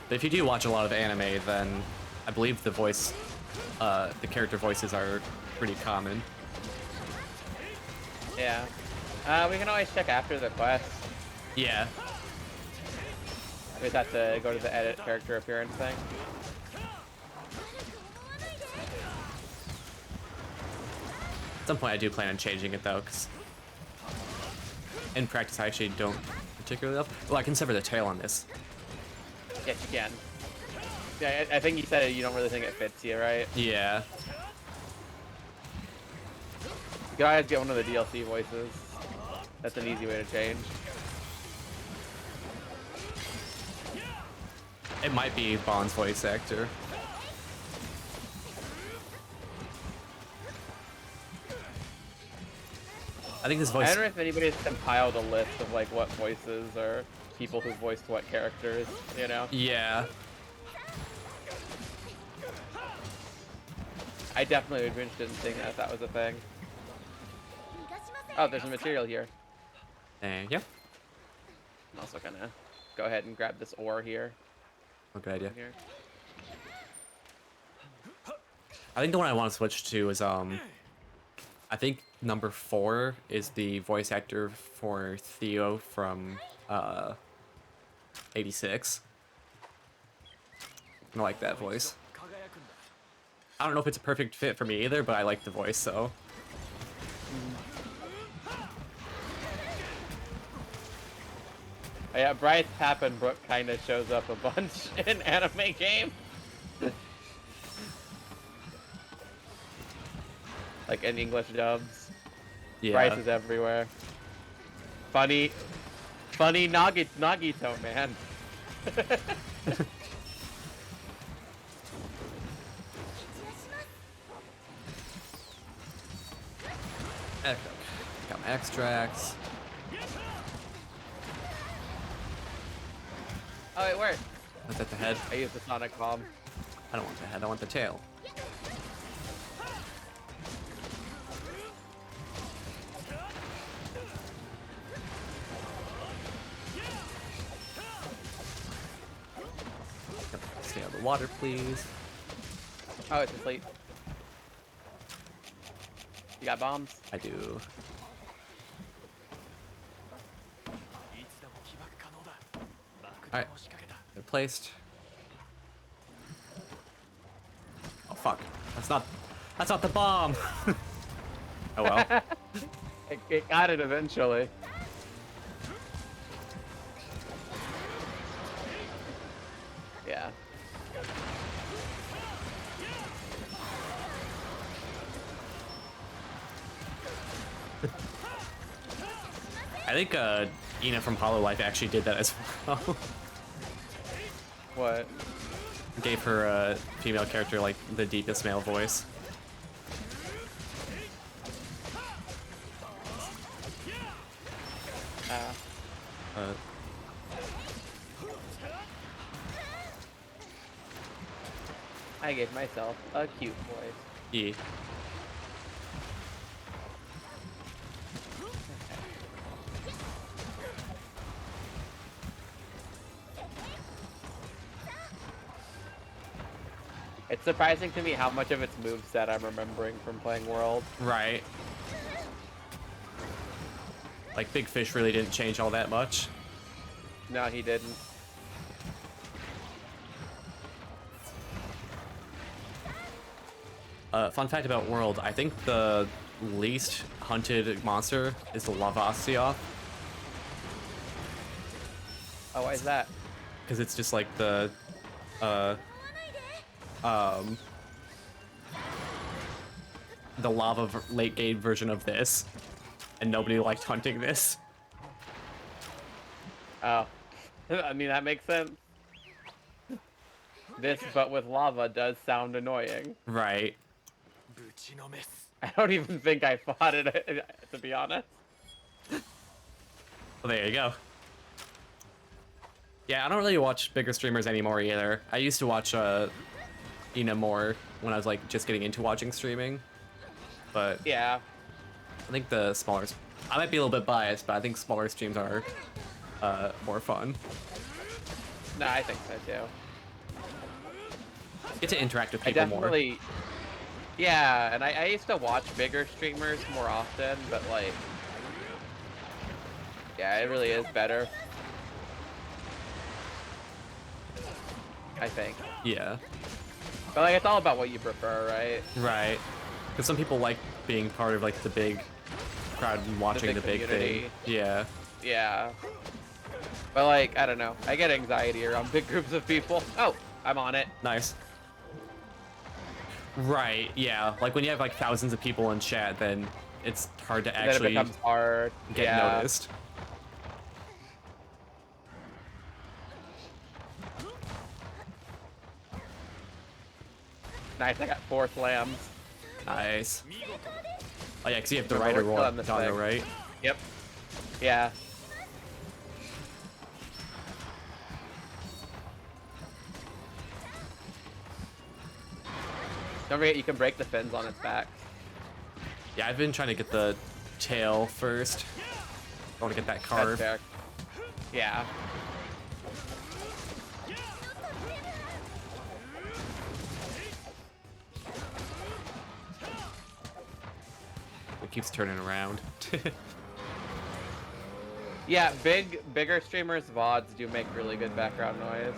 But if you do watch a lot of anime, then I believe the character voices are pretty common. Yeah. We can always check after the quest. Yeah. We just have to go to the edit character appearance thing. At some point, I do plan on changing it though, because in practice, I actually don't particularly love. Well, I can sever the tail on this. Yes, you can. Yeah, I think you said you don't really think it fits you, right? Yeah. You can always get one of the DLC voices. That's an easy way to change. It might be Bond's voice actor. I think this I voice. don't know if anybody's compiled a list of like what voices or people who voiced what characters, you know? Yeah. I definitely would be interested in seeing that if that was a thing. Oh, there's a material here. Thank you. I'm also gonna go ahead and grab this ore here. Oh, good idea. Here. I think the one I want to switch to is I think number 4 is the voice actor for Theo from 86. I like that voice. I don't know if it's a perfect fit for me either, but I like the voice, so. Yeah, Bryce Pappenbrook kind of shows up a bunch in anime games. Like in English dubs. Yeah. Bryce is everywhere. Funny Nagito, man. Got my extracts. Oh, it worked. That's at the head. I used the Sonic Bomb. I don't want the head, I want the tail. Stay out of the water, please. Oh, it's asleep. You got bombs? I do. Alright. They're placed. Oh fuck. That's not the bomb! Oh well. It got it eventually. Yeah. I think Ina from Hololive actually did that as well. What? Gave her female character like the deepest male voice. I gave myself a cute voice. E. It's surprising to me how much of its moveset I'm remembering from playing World. Right. Like Big Fish really didn't change all that much. No, he didn't. Fun fact about World, I think the least hunted monster is the Lavasioth. Oh, why is that? Because it's just like the lava late game version of this, and nobody liked hunting this. Oh. I mean, that makes sense. This, but with lava, does sound annoying. Right. I don't even think I fought it, to be honest. Well, there you go. Yeah, I don't really watch bigger streamers anymore either. I used to watch Ina more when I was like just getting into watching streaming, but Yeah. I think the smaller. I might be a little bit biased, but I think smaller streams are more fun. No, I think so too. Get to interact with I people more. definitely. Yeah, and I used to watch bigger streamers more often, but like. Yeah, it really is better. I think. Yeah. But like, it's all about what you prefer, right? Right. Because some people like being part of like the big crowd and watching the big thing. community. Yeah. Yeah. But like, I don't know. I get anxiety around big groups of people. Oh, I'm on it. Nice. Right. Yeah. Like when you have like thousands of people in chat, then it's hard to Then it actually becomes hard. get Yeah. noticed. Nice, I got 4 slams. Nice. Oh yeah, because you have the Remember, rider we're roll still on this doggo, thing. right? Yep. Yeah. Don't forget you can break the fins on its back. Yeah, I've been trying to get the tail first. I want to get that That's carve. fair. Yeah. It keeps turning around. Yeah, bigger streamers' VODs do make really good background noise.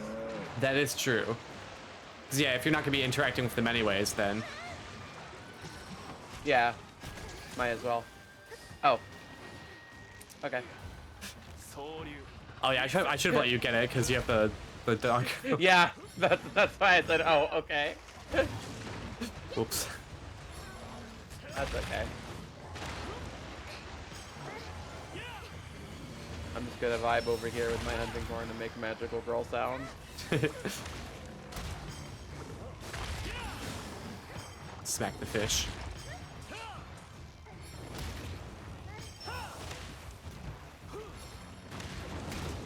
That is true. 'Cause yeah, if you're not gonna be interacting with them anyways, then Yeah. Might as well. Oh. Okay. oh yeah, I should have let you get it because you have the dog. Yeah, that's why I said, oh, okay. Oops. That's okay. I'm just gonna vibe over here with my hunting horn and make magical girl sounds. Smack the fish.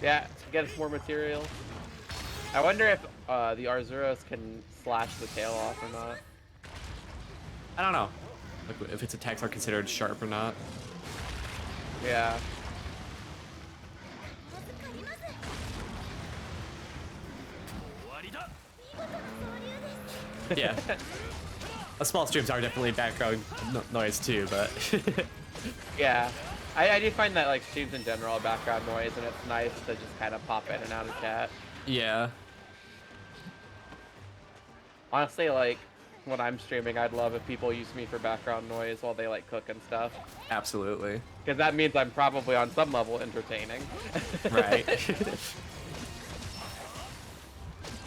Yeah, get us more material. I wonder if the Arzuros can slash the tail off or not. I don't know. Like if its attacks are considered sharp or not. Yeah. Yeah. Small streams are definitely background noise too, but Yeah. I do find that like streams in general are background noise, and it's nice to just kind of pop in and out of chat. yeah. Honestly, like when I'm streaming, I'd love if people use me for background noise while they like cook and stuff, Absolutely. because that means I'm probably on some level entertaining. Right.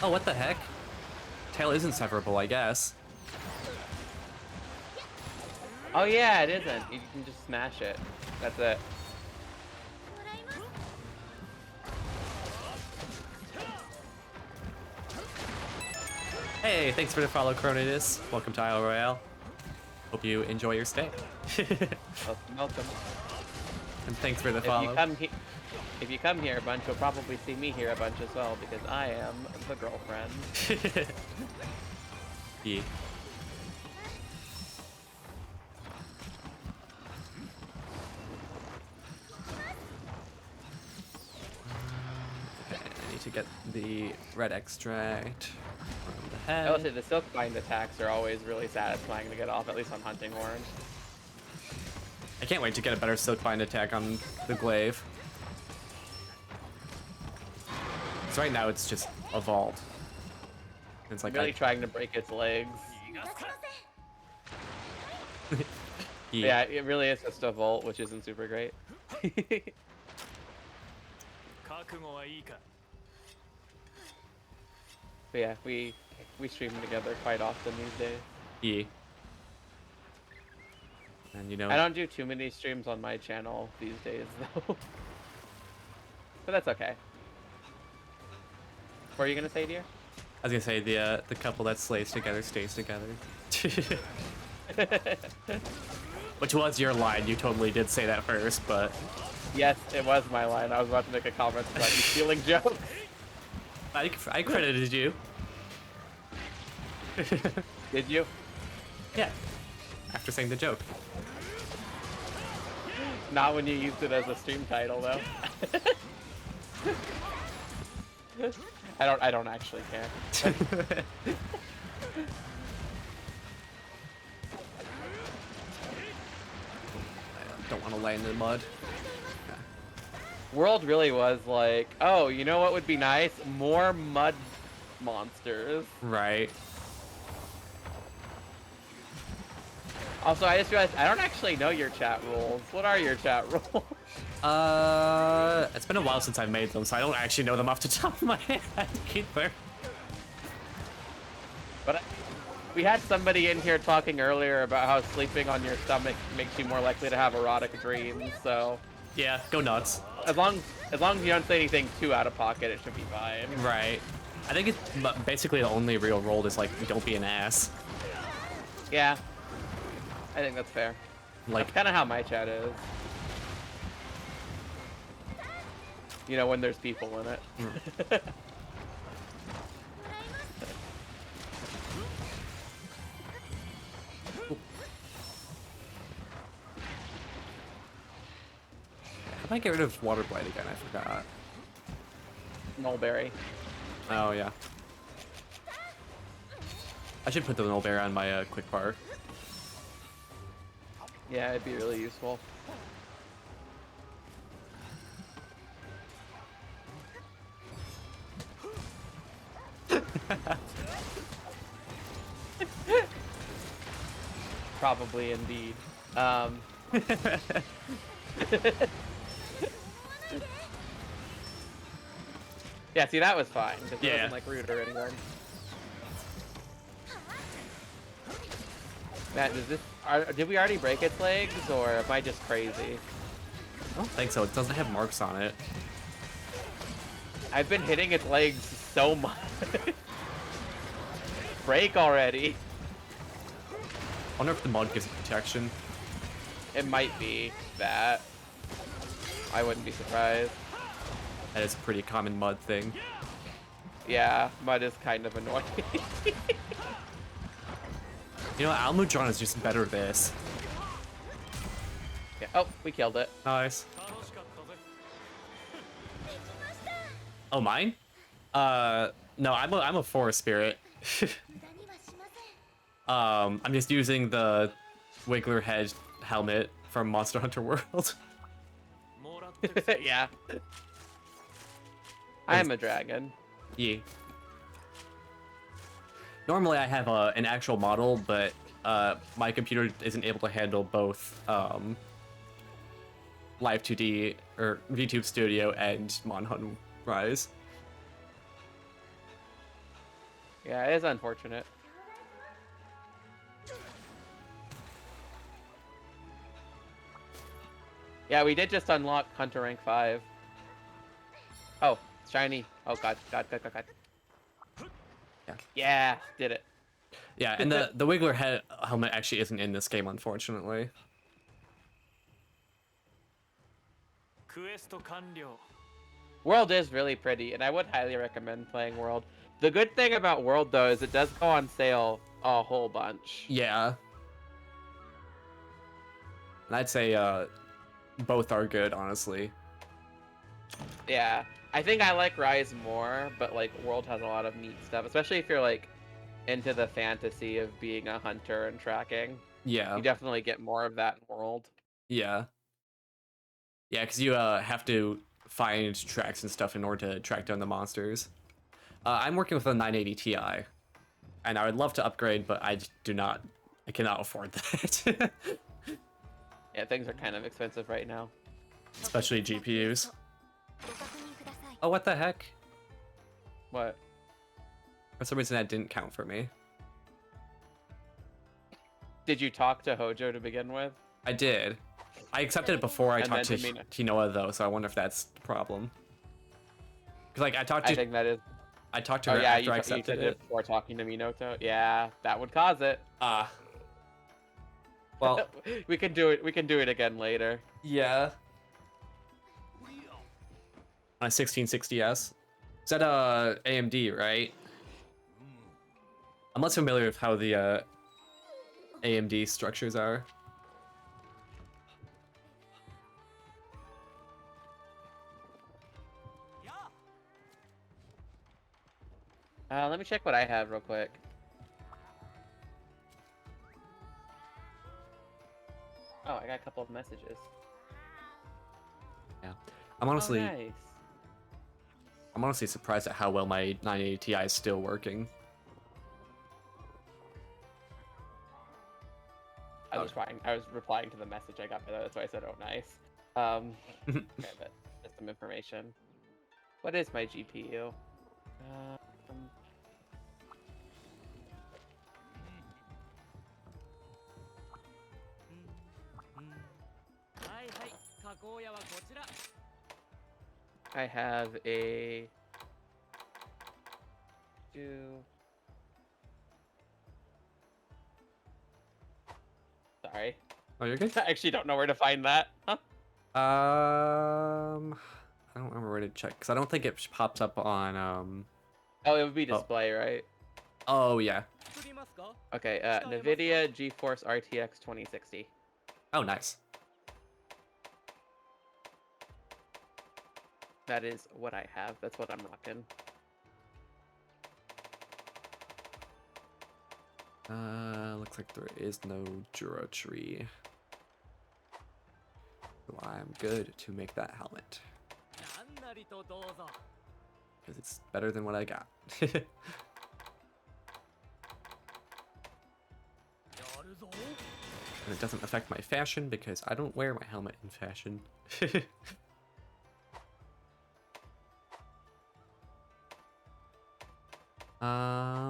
Oh, what the heck? Tail isn't severable, I guess. Oh yeah, it isn't. You can just smash it. That's it. Hey, thanks for the follow, Cronidus. Welcome to Isle Royale. Hope you enjoy your stay. Welcome. And thanks for the If follow. if you come here a bunch, you'll probably see me here a bunch as well, because I am the girlfriend. Yeah. Okay, I need to get the red extract from the I will head. say the silk bind attacks are always really satisfying to get off, at least on hunting horn. I can't wait to get a better silkbind attack on the glaive. So right now it's just evolved. It's like Really trying to break its legs. yeah. Yeah, it really is just a volt, which isn't super great. But yeah, we stream together quite often these days. Yeah. And you know, I don't do too many streams on my channel these days though. But that's okay. What are you gonna say, dear? I was gonna say the couple that slays together stays together. Which was your line. You totally did say that first, but Yes, it was my line. I was about to make a comment about you stealing jokes. I credited you. Did you? Yeah. After saying the joke. Not when you used it as a stream title though. I don't actually care. I don't want to lay in the mud. World really was like, oh, you know what would be nice? More mud monsters. Right. Also, I just realized I don't actually know your chat rules. What are your chat rules? It's been a while since I've made them, so I don't actually know them off the top of my head either. But we had somebody in here talking earlier about how sleeping on your stomach makes you more likely to have erotic dreams. So Yeah, go nuts. as long as you don't say anything too out of pocket, it should be fine. Right. I think it's basically the only real rule is like, don't be an ass. Yeah, I think that's fair. Like, That's kind of how my chat is. You know, when there's people in it. How do I get rid of Water Blight again? I forgot. Mulberry. Oh, yeah. I should put the Nullberry on my quick bar. Yeah, it'd be really useful. Probably indeed. Yeah, see, that was fine. It wasn't like rude or anything. Matt, did we already break its legs, or am I just crazy? I don't think so. It doesn't have marks on it. I've been hitting its legs so much. Break already. I wonder if the mud gives it protection. It might be that. I wouldn't be surprised. That is a pretty common mud thing. Yeah, mud is kind of annoying. You know, Almudron is just better at this. Yeah. Oh, we killed it. Nice. Oh, mine? No, I'm a forest spirit. I'm just using the Wiggler head helmet from Monster Hunter World. Yeah. I am a dragon. Yeah. Normally I have an actual model, but my computer isn't able to handle both Live 2D or VTube Studio and MonHun Rise. Yeah, it is unfortunate. Yeah, we did just unlock Hunter rank 5. Oh, shiny. Oh god. Yeah. Yeah, did it. Yeah, and the Wiggler head helmet actually isn't in this game, unfortunately. World is really pretty, and I would highly recommend playing World. The good thing about World, though, is it does go on sale a whole bunch. Yeah. And I'd say both are good, honestly. Yeah, I think I like Rise more, but like World has a lot of neat stuff, especially if you're like into the fantasy of being a hunter and tracking. Yeah. You definitely get more of that in World. Yeah. Yeah, because you have to find tracks and stuff in order to track down the monsters. I'm working with a 980 Ti, and I would love to upgrade, but I cannot afford that. Yeah, things are kind of expensive right now. Especially GPUs. Oh, what the heck? What? For some reason that didn't count for me. Did you talk to Hojo to begin with? I did. I accepted it before I And talked to then to Tinoa, though, so I wonder if that's the problem. Because, like, I I think that is. I talked to Oh her yeah, after I you accepted did it. it before talking to Minoto. Yeah, that would cause it. Well, we can do it. We can do it again later. yeah. On a 1660S. Is that AMD, right? I'm less familiar with how the AMD structures are. Let me check what I have real quick. Oh, I got a couple of messages. Yeah. I'm honestly, nice. I'm honestly surprised at how well my 980 Ti is still working. I was replying to the message I got by that. That's why I said, "Oh, nice." Okay, but just some information. What is my GPU? I have a Sorry. Oh, you're good? I actually don't know where to find that. Huh? I don't remember where to check, because I don't think it pops up on, Oh, it would be display, right? Oh, yeah. Okay, NVIDIA GeForce RTX 2060. Oh, nice. That is what I have. That's what I'm rocking. Looks like there is no Jura tree. So I'm good to make that helmet. Because it's better than what I got. And it doesn't affect my fashion because I don't wear my helmet in fashion.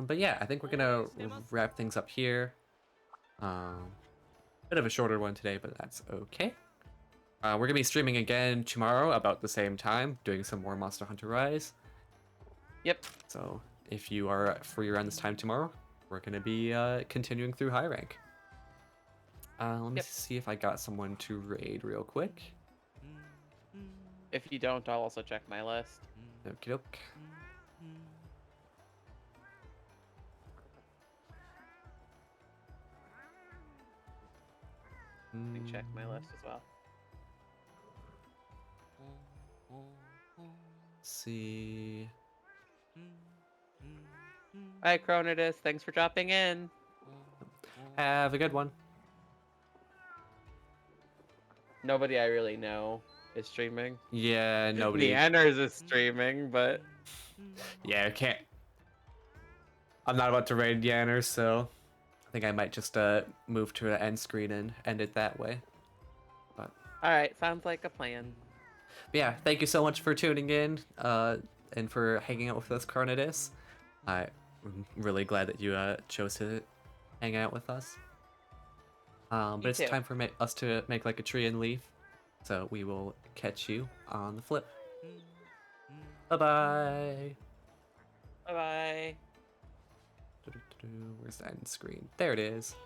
But yeah, I think we're gonna wrap things up here. Bit of a shorter one today, but that's okay. We're gonna be streaming again tomorrow about the same time, doing some more Monster Hunter Rise. Yep. So if you are free around this time tomorrow, we're gonna be continuing through high rank. Let me see if I got someone to raid real quick. If you don't, I'll also check my list. Okie doke. Let me check my list as well. See. Hi, Cronidus. Thanks for dropping in. Have a good one. Nobody I really know is streaming. Yeah, nobody. Neanners is streaming, but Yeah, I can't. I'm not about to raid Yanner, so I think I might just move to the end screen and end it that way. But all right, sounds like a plan. yeah, thank you so much for tuning in and for hanging out with us, Carnidus. I'm really glad that you chose to hang out with us. But Me it's too. time for us to make like a tree and leave. So we will catch you on the flip. Bye-bye. Bye-bye. Where's the end screen? There it is.